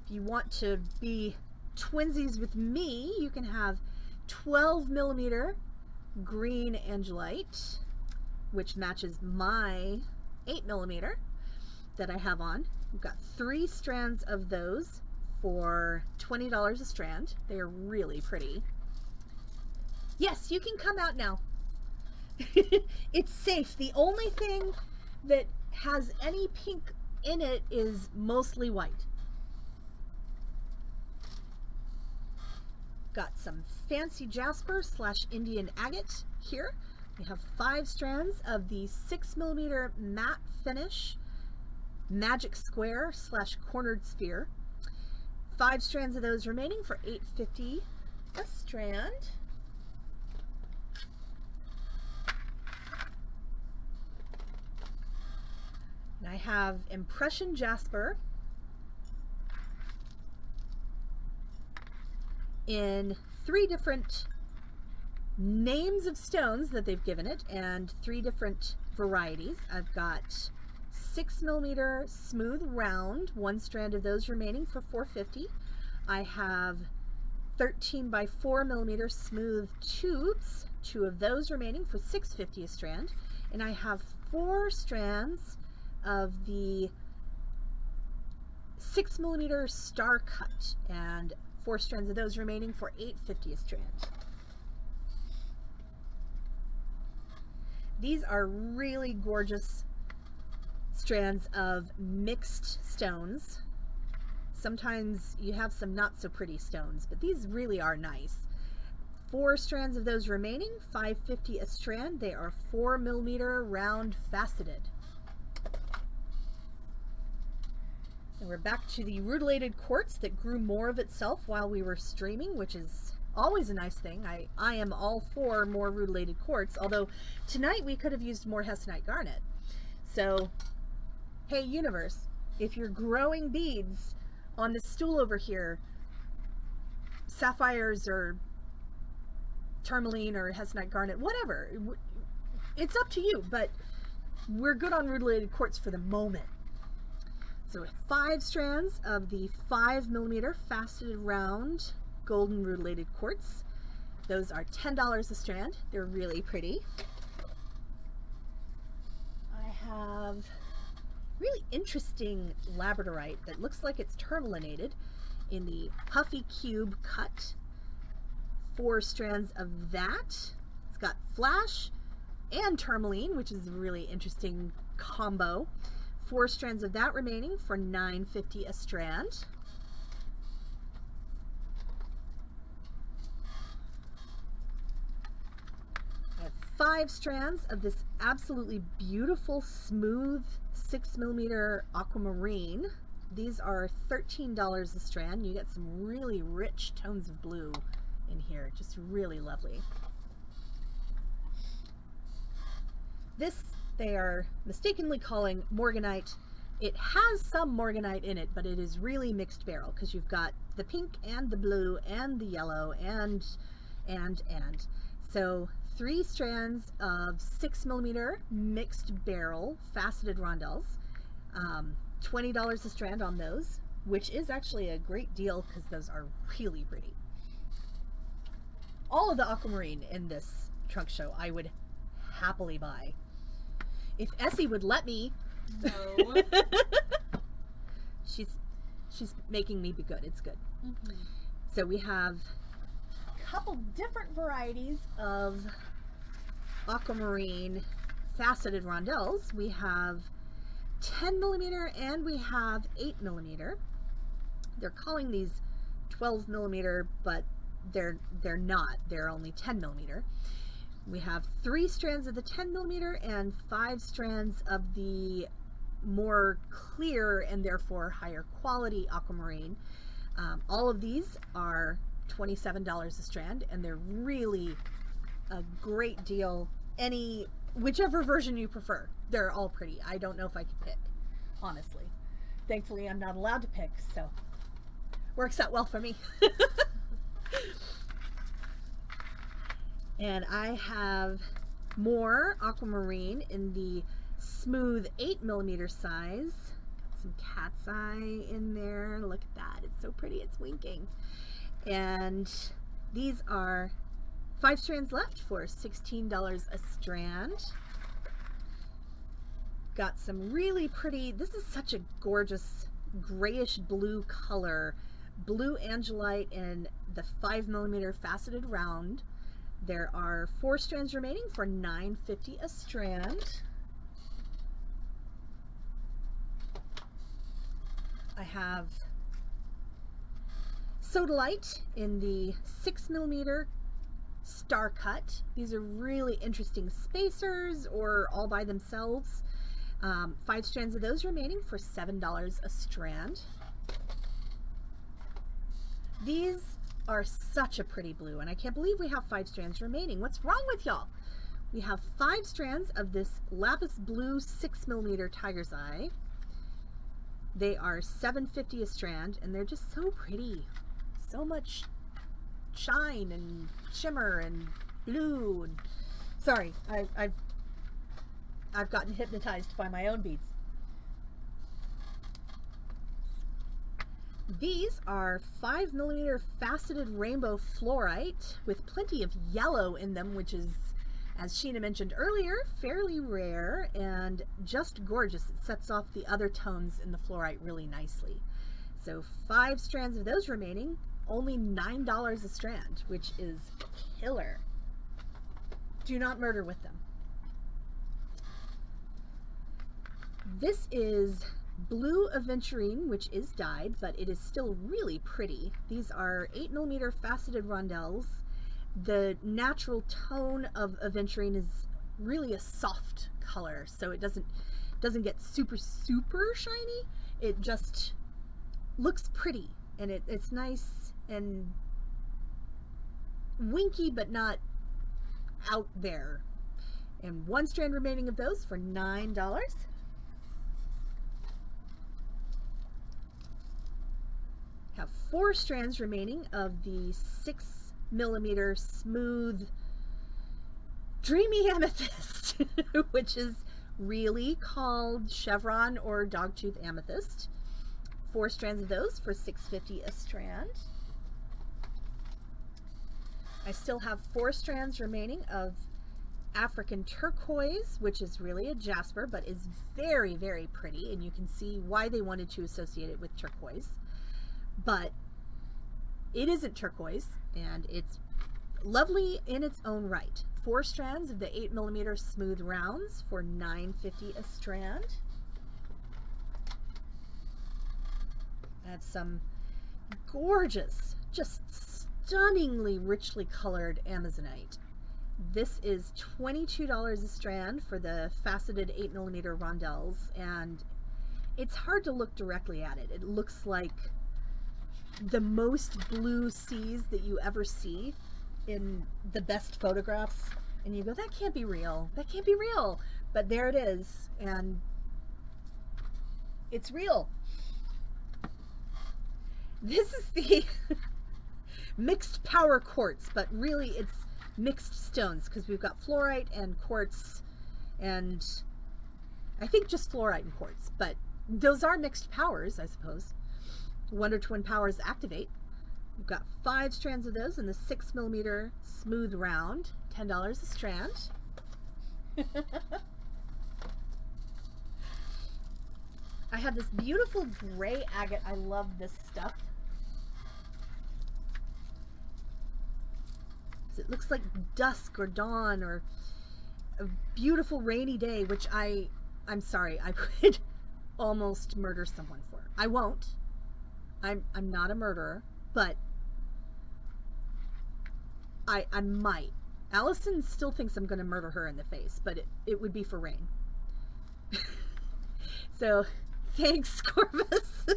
If you want to be twinsies with me, you can have 12mm green angelite, which matches my 8mm that I have on. We've got 3 strands of those for $20 a strand. They are really pretty. Yes, you can come out now. It's safe. The only thing that has any pink in it is mostly white. Got some fancy jasper / Indian agate here. We have 5 strands of the 6mm matte finish magic square / cornered sphere. 5 strands of those remaining for $8.50 a strand. And I have Impression Jasper in 3 different names of stones that they've given it and 3 different varieties. I've got 6mm smooth round, 1 strand of those remaining for $4.50. I have 13 by 4mm smooth tubes, 2 of those remaining for $6.50 a strand. And I have 4 strands of the 6mm star cut and 4 strands of those remaining for $8.50 a strand. These are really gorgeous strands of mixed stones. Sometimes you have some not so pretty stones, but these really are nice. 4 strands of those remaining, $5.50 a strand. They are 4mm round faceted. And we're back to the Rutilated quartz that grew more of itself while we were streaming, which is always a nice thing. I am all for more Rutilated quartz, although tonight we could have used more Hessonite garnet. So, hey universe, if you're growing beads on this stool over here, sapphires or tourmaline or Hessonite garnet, whatever, it's up to you, but we're good on Rutilated quartz for the moment. So 5 strands of the 5mm faceted round golden Rutilated quartz. Those are $10 a strand. They're really pretty. I have really interesting Labradorite that looks like it's tourmalinated in the Puffy cube cut. 4 strands of that. It's got flash and tourmaline, which is a really interesting combo. 4 strands of that remaining for $9.50 a strand. I have 5 strands of this absolutely beautiful smooth 6mm aquamarine. These are $13 a strand. You get some really rich tones of blue in here, just really lovely. This they are mistakenly calling Morganite. It has some Morganite in it, but it is really mixed barrel because you've got the pink and the blue and the yellow and. So 3 strands of 6mm mixed barrel faceted rondelles, $20 a strand on those, which is actually a great deal because those are really pretty. all of the Aquamarine in this trunk show, I would happily buy. If Essie would let me. No. She's making me be good. It's good. Mm-hmm. So we have a couple different varieties of Aquamarine faceted rondelles. We have 10 millimeter and we have 8 millimeter. They're calling these 12 millimeter, but they're not. They're only 10 millimeter. We have 3 strands of the 10 millimeter and 5 strands of the more clear and therefore higher quality Aquamarine. All of these are $27 a strand, and they're really a great deal. Whichever version you prefer, they're all pretty. I don't know if I could pick, honestly. Thankfully, I'm not allowed to pick, so works out well for me. And I have more Aquamarine in the smooth 8 millimeter size. Got some cat's eye in there. Look at that. It's so pretty. It's winking. And these are 5 strands left for $16 a strand. Got some really pretty, this is such a gorgeous grayish blue color. Blue Angelite in the 5 millimeter faceted round. There are 4 strands remaining for $9.50 a strand. I have Sodalite in the 6 millimeter star cut. These are really interesting spacers or all by themselves. 5 strands of those remaining for $7 a strand. These are such a pretty blue, and I can't believe we have 5 strands remaining. What's wrong with y'all? We have 5 strands of this Lapis blue 6 millimeter tiger's eye. They are $7.50 a strand, and they're just so pretty. So much shine and shimmer and blue. And sorry, I've gotten hypnotized by my own beads. These are 5 millimeter faceted rainbow fluorite with plenty of yellow in them, which is, as Sheena mentioned earlier, fairly rare and just gorgeous. It sets off the other tones in the fluorite really nicely. So 5 strands of those remaining, only $9 a strand, which is killer. Do not murder with them. This is blue Aventurine, which is dyed, but it is still really pretty. These are 8 millimeter faceted rondelles. The natural tone of Aventurine is really a soft color, so it doesn't get super shiny. It just looks pretty, and it's nice and winky, but not out there. And 1 strand remaining of those for $9. Have 4 strands remaining of the 6 millimeter smooth Dreamy Amethyst, which is really called Chevron or Dog Tooth Amethyst. 4 strands of those for $6.50 a strand. I still have 4 strands remaining of African Turquoise, which is really a jasper, but is very, very pretty, and you can see why they wanted to associate it with turquoise. But it isn't turquoise, and it's lovely in its own right. 4 strands of the 8 millimeter smooth rounds for $9.50 a strand. I have some gorgeous, just stunningly richly colored Amazonite. This is $22 a strand for the faceted 8 millimeter rondelles, and it's hard to look directly at it. It looks like the most blue seas that you ever see in the best photographs, and you go, that can't be real, that can't be real, but there it is, and it's real. This is the mixed power quartz, but really it's mixed stones, because we've got fluorite and quartz, and I think just fluorite and quartz, but those are mixed powers, I suppose. Wonder Twin powers activate. We've got 5 strands of those in the 6mm smooth round, $10 a strand. I have this beautiful gray agate. I love this stuff. It looks like dusk or dawn or a beautiful rainy day, which I'm sorry, I would almost murder someone for. I won't. I'm not a murderer, but I might. Allison still thinks I'm going to murder her in the face, but it would be for rain. So, thanks, Corvus.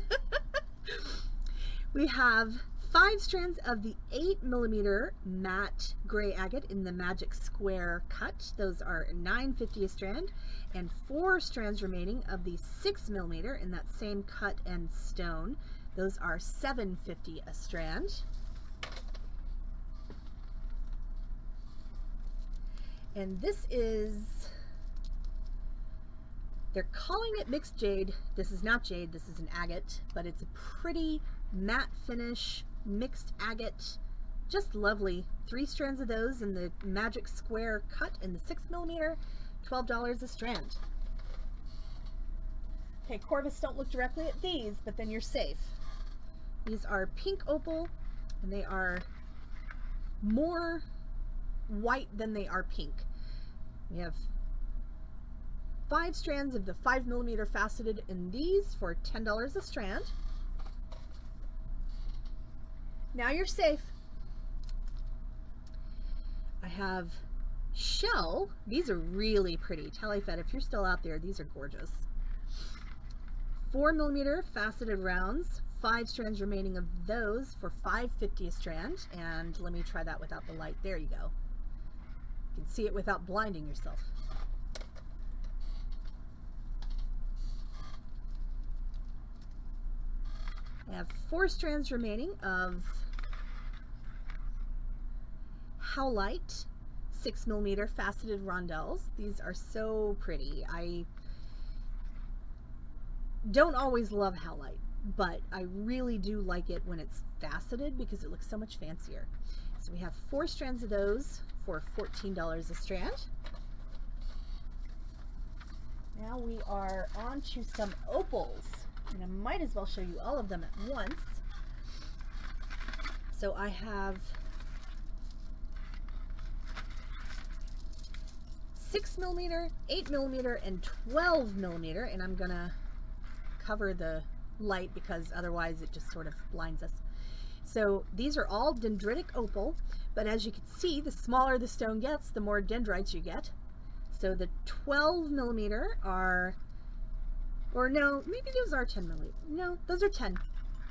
We have 5 strands of the 8mm matte gray agate in the magic square cut. Those are $9.50 a strand, and 4 strands remaining of the 6mm in that same cut and stone. Those are $7.50 a strand. And this is, they're calling it mixed jade. This is not jade, this is an agate, but it's a pretty matte finish, mixed agate, just lovely. 3 strands of those in the magic square cut in the 6mm, $12 a strand. Okay, Corvus, don't look directly at these, but then you're safe. These are pink opal, and they are more white than they are pink. We have 5 strands of the 5mm faceted in these for $10 a strand. Now you're safe. I have shell. These are really pretty. Talifed, if you're still out there, these are gorgeous. 4mm faceted rounds, 5 strands remaining of those for $5.50 a strand. And let me try that without the light. There you go. You can see it without blinding yourself. I have 4 strands remaining of Howlite 6mm faceted rondelles. These are so pretty. I don't always love Howlite, but I really do like it when it's faceted because it looks so much fancier. So we have 4 strands of those for $14 a strand. Now we are on to some opals, and I might as well show you all of them at once. So I have 6mm, 8mm, and 12mm, and I'm gonna cover the light because otherwise it just sort of blinds us. So these are all dendritic opal, but as you can see, the smaller the stone gets, the more dendrites you get. So the 12mm are, or no, maybe those are 10mm. No, those are 10.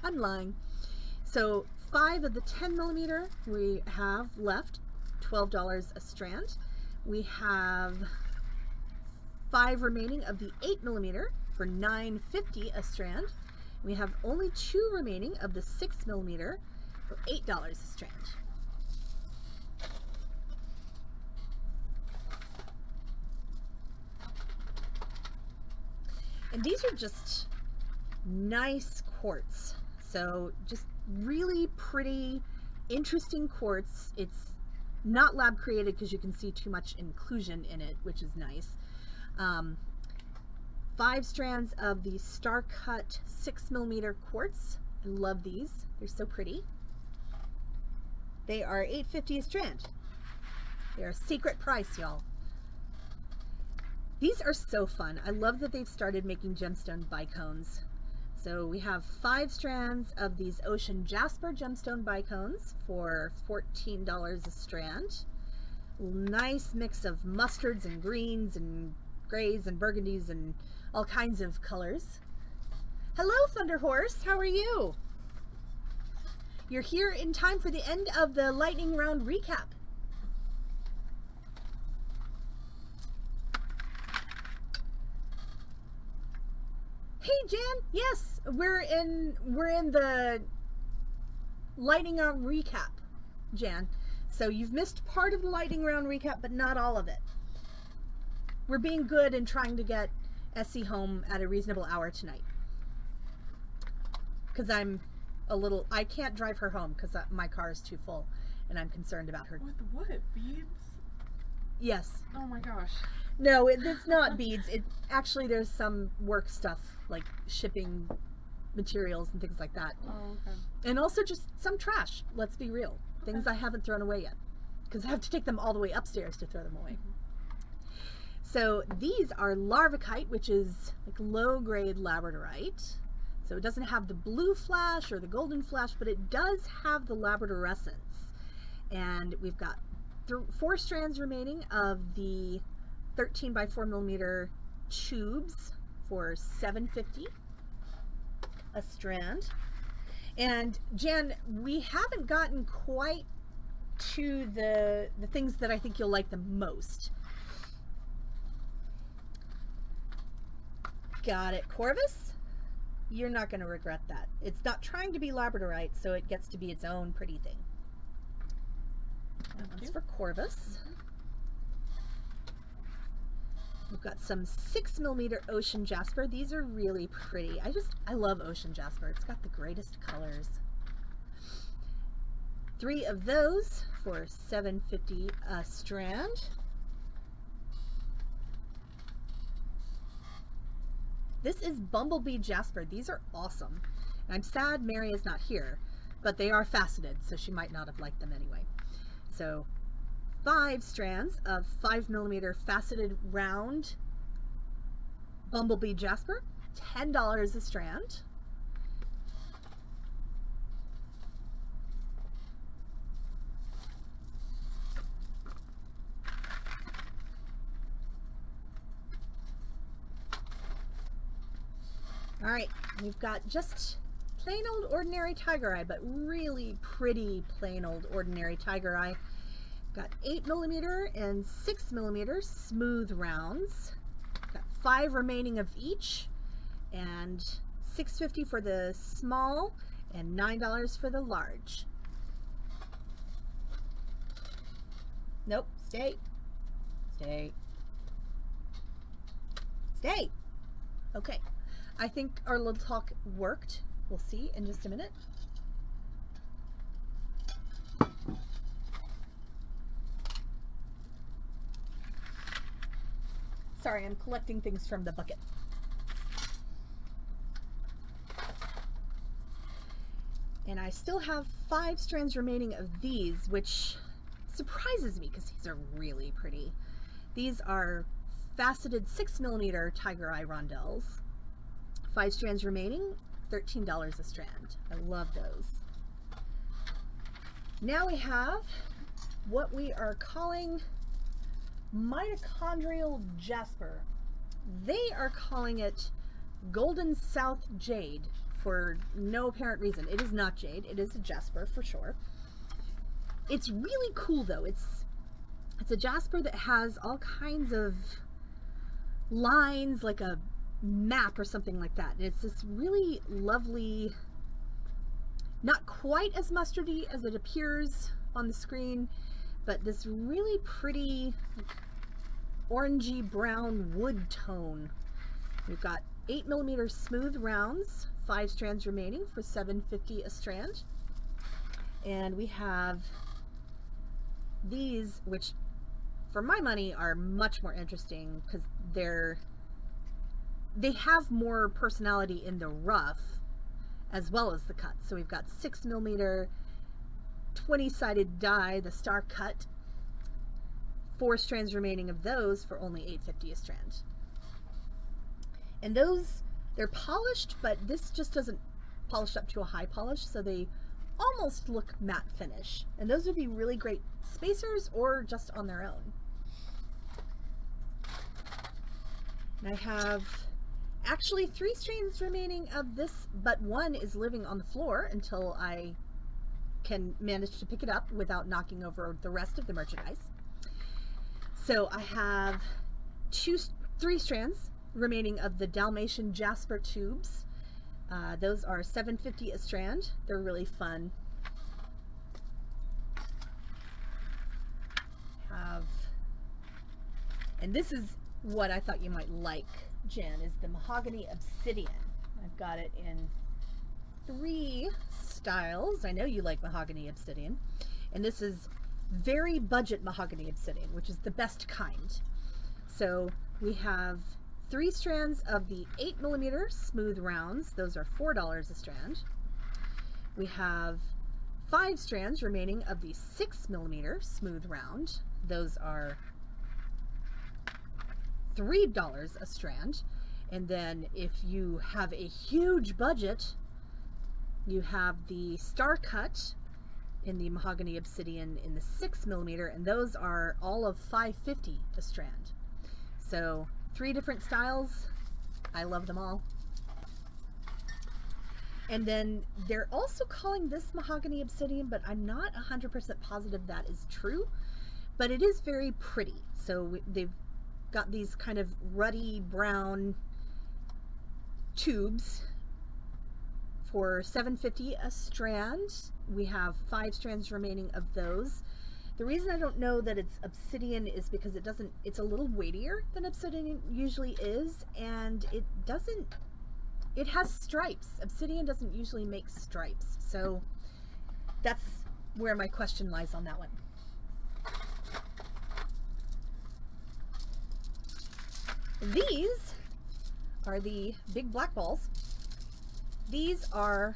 I'm lying. So 5 of the 10mm we have left, $12 a strand. We have 5 remaining of the 8mm for $9.50 a strand. We have only 2 remaining of the 6mm for $8 a strand. And these are just nice quartz. So just really pretty, interesting quartz. It's not lab created because you can see too much inclusion in it, which is nice. 5 strands of the star cut 6mm quartz. I love these. They're so pretty. They are $8.50 a strand. They're a secret price, y'all. These are so fun. I love that they've started making gemstone bicones. So we have 5 strands of these Ocean Jasper gemstone bicones for $14 a strand. Nice mix of mustards and greens and grays and burgundies and all kinds of colors. Hello, Thunder Horse. How are you? You're here in time for the end of the lightning round recap. Hey Jan, yes, we're in the lightning round recap, Jan. So you've missed part of the lightning round recap, but not all of it. We're being good and trying to get Essie home at a reasonable hour tonight. Because I'm a little, I can't drive her home because my car is too full and I'm concerned about her. With what? Beads? Yes. Oh my gosh. No, it's not beads. It actually, there's some work stuff like shipping materials and things like that. Oh, okay. And also just some trash, let's be real. Things I haven't thrown away yet because I have to take them all the way upstairs to throw them away. So these are Larvakite, which is like low-grade Labradorite. So it doesn't have the blue flash or the golden flash, but it does have the labradorescence. And we've got 4 strands remaining of the 13 by 4 millimeter tubes for $7.50 a strand. And Jan, we haven't gotten quite to the things that I think you'll like the most. Got it, Corvus? You're not going to regret that. It's not trying to be Labradorite, so it gets to be its own pretty thing. That one's for Corvus. We've got some 6 millimeter Ocean Jasper. These are really pretty. I love Ocean Jasper. It's got the greatest colors. 3 of those for $7.50 a strand. This is Bumblebee Jasper. These are awesome. And I'm sad Mary is not here, but they are faceted, so she might not have liked them anyway. So 5 strands of 5 millimeter faceted round Bumblebee Jasper, $10 a strand. All right, we've got just plain old ordinary tiger eye, but really pretty plain old ordinary tiger eye. Got 8 millimeter and 6 millimeter smooth rounds. Got 5 remaining of each, and $6.50 for the small and $9 for the large. Nope, stay. Stay. Stay. Okay. I think our little talk worked. We'll see in just a minute. Sorry, I'm collecting things from the bucket. And I still have 5 strands remaining of these, which surprises me because these are really pretty. These are faceted 6 millimeter tiger eye rondelles. 5 strands remaining, $13 a strand. I love those. Now we have what we are calling Mitochondrial Jasper. They are calling it Golden South Jade for no apparent reason. It is not jade, it is a jasper for sure. It's really cool though. It's a jasper that has all kinds of lines, like a map or something like that. And it's this really lovely, not quite as mustardy as it appears on the screen, but this really pretty like, orangey brown wood tone. We've got 8 millimeter smooth rounds, 5 strands remaining for $7.50 a strand. And we have these, which for my money are much more interesting because they have more personality in the rough as well as the cut. So we've got 6 millimeter 20-sided die, the star cut, 4 strands remaining of those for only $8.50 a strand. And those, they're polished, but this just doesn't polish up to a high polish, so they almost look matte finish. And those would be really great spacers or just on their own. And I have actually 3 strands remaining of this, but 1 is living on the floor until I can manage to pick it up without knocking over the rest of the merchandise. So I have 3 strands remaining of the Dalmatian Jasper tubes. Those are $7.50 a strand. They're really fun. And this is what I thought you might like, Jen, is the Mahogany Obsidian. I've got it in 3 styles. I know you like Mahogany Obsidian, and this is very budget Mahogany Obsidian, which is the best kind. So we have 3 strands of the 8mm smooth rounds. Those are $4 a strand. We have 5 strands remaining of the 6mm smooth round. Those are $3 a strand. And then if you have a huge budget, you have the star cut in the Mahogany Obsidian in the 6mm, and those are all of $5.50 a strand. So 3 different styles. I love them all. And then they're also calling this Mahogany Obsidian, but I'm not 100% positive that is true, but it is very pretty. So they've got these kind of ruddy brown tubes for $7.50 a strand. We have 5 strands remaining of those. The reason I don't know that it's obsidian is because it's a little weightier than obsidian usually is, and it has stripes. Obsidian doesn't usually make stripes, so that's where my question lies on that one. These are the big black balls. These are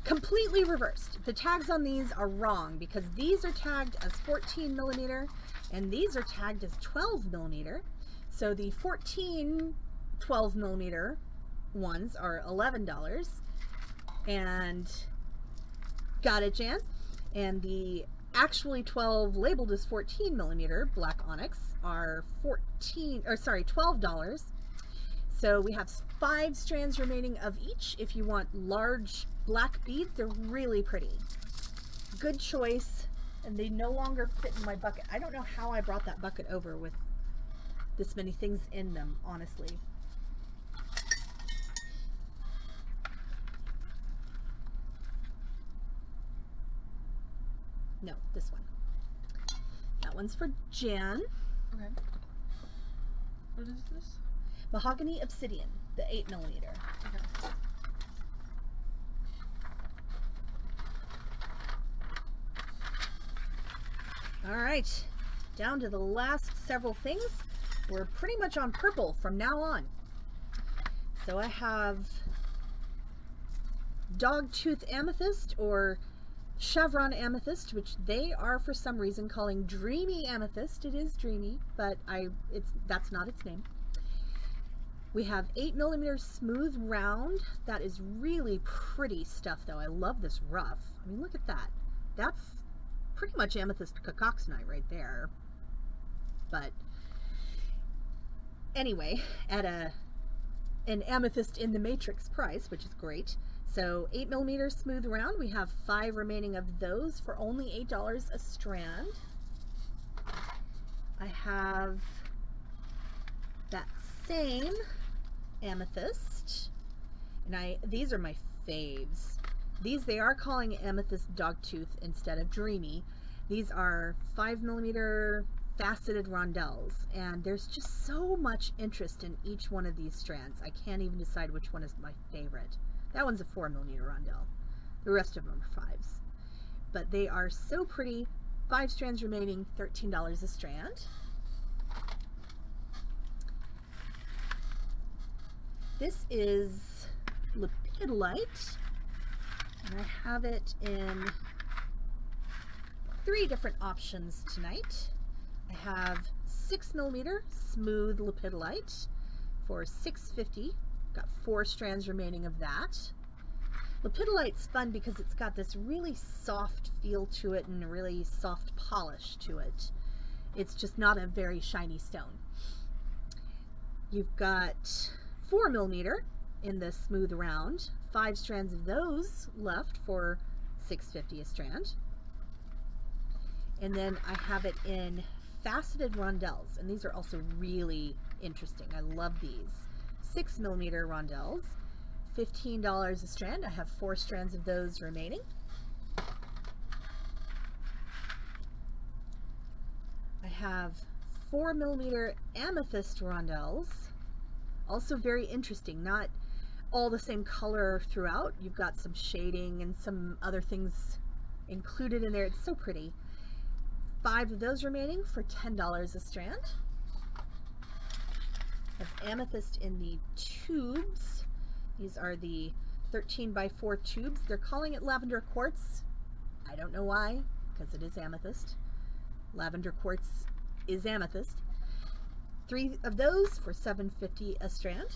completely reversed. The tags on these are wrong because these are tagged as 14mm and these are tagged as 12mm. So the 12mm ones are $11 and got it, Jan? And the actually 12 labeled as 14mm black onyx are $12. So we have 5 strands remaining of each. If you want large black beads, they're really pretty. Good choice, and they no longer fit in my bucket. I don't know how I brought that bucket over with this many things in them, honestly. No, this one. That one's for Jan. Okay. What is this? Mahogany Obsidian, the 8mm. Okay. All right, down to the last several things. We're pretty much on purple from now on. So I have Dog Tooth Amethyst, or Chevron Amethyst, which they are for some reason calling Dreamy Amethyst. It is dreamy, but that's not its name. We have 8mm smooth round. That is really pretty stuff, though. I love this rough. I mean, look at that. That's pretty much amethyst cacoxenite right there. But anyway, at an amethyst in the matrix price, which is great. So 8mm smooth round, we have 5 remaining of those for only $8 a strand. I have that same amethyst, and these are my faves. These they are calling Amethyst Dog Tooth instead of Dreamy. These are 5mm faceted rondelles, and there's just so much interest in each one of these strands. I can't even decide which one is my favorite. That one's a 4mm rondelle. The rest of them are 5s. But they are so pretty. 5 strands remaining, $13 a strand. This is Lepidolite, and I have it in 3 different options tonight. I have 6mm smooth Lepidolite for $6.50. Got 4 strands remaining of that. Lepidolite's fun because it's got this really soft feel to it and a really soft polish to it. It's just not a very shiny stone. You've got 4mm in the smooth round. 5 strands of those left for $6.50 a strand. And then I have it in faceted rondelles, and these are also really interesting. I love these. 6mm rondelles, $15 a strand. I have 4 strands of those remaining. I have 4mm amethyst rondelles, also very interesting. all the same color throughout. You've got some shading and some other things included in there. It's so pretty. 5 of those remaining for $10 a strand. I have amethyst in the tubes. These are the 13 by 4 tubes. They're calling it lavender quartz. I don't know why, because it is amethyst. Lavender quartz is amethyst. 3 of those for $7.50 a strand.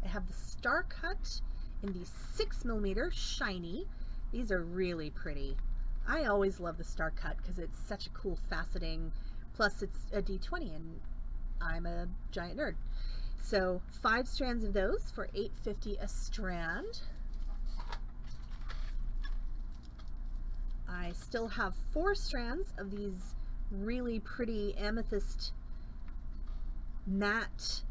I have the star cut in the 6mm shiny. These are really pretty. I always love the star cut because it's such a cool faceting. Plus it's a D20 and I'm a giant nerd. So 5 strands of those for $8.50 a strand. I still have 4 strands of these really pretty amethyst matte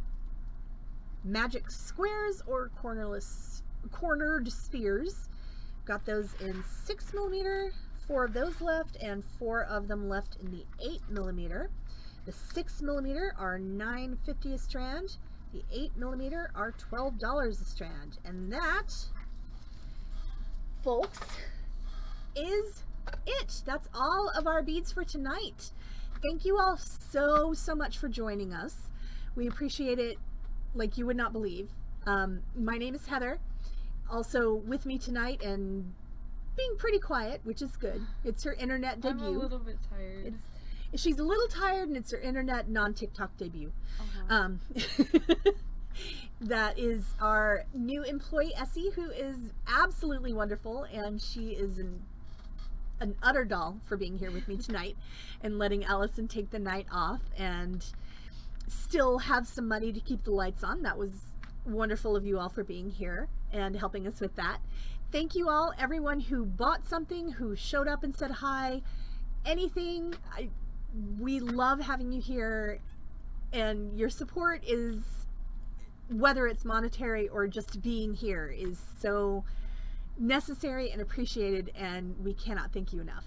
magic squares or cornered spheres. Got those in 6mm, 4 of those left, and 4 of them left in the 8mm. The 6mm are $9.50 a strand. The 8mm are $12 a strand. And that, folks, is it. That's all of our beads for tonight. Thank you all so much for joining us. We appreciate it like you would not believe. My name is Heather. Also with me tonight and being pretty quiet, which is good. It's her internet debut. I'm a little bit tired. She's a little tired and it's her internet non-TikTok debut. That is our new employee, Essie, who is absolutely wonderful, and she is an utter doll for being here with me tonight and letting Allison take the night off and still have some money to keep the lights on. That was wonderful of you all for being here and helping us with that. Thank you all, everyone who bought something, who showed up and said hi, anything. We love having you here, and your support is, whether it's monetary or just being here, is so necessary and appreciated, and we cannot thank you enough.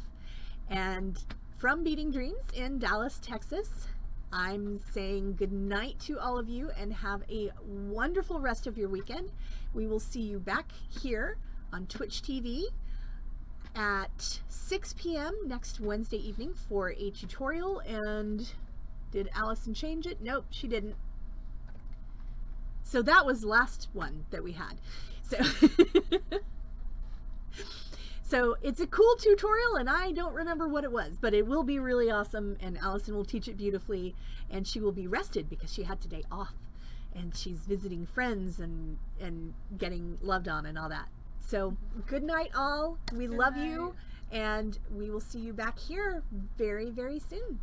And from Beading Dreams in Dallas, Texas, I'm saying good night to all of you and have a wonderful rest of your weekend. We will see you back here on Twitch TV at 6 p.m. next Wednesday evening for a tutorial. And did Allison change it? Nope, she didn't. So that was the last one that we had. So it's a cool tutorial and I don't remember what it was, but it will be really awesome and Allison will teach it beautifully and she will be rested because she had today off and she's visiting friends and getting loved on and all that. So good night all. We love you and we will see you back here very, very soon.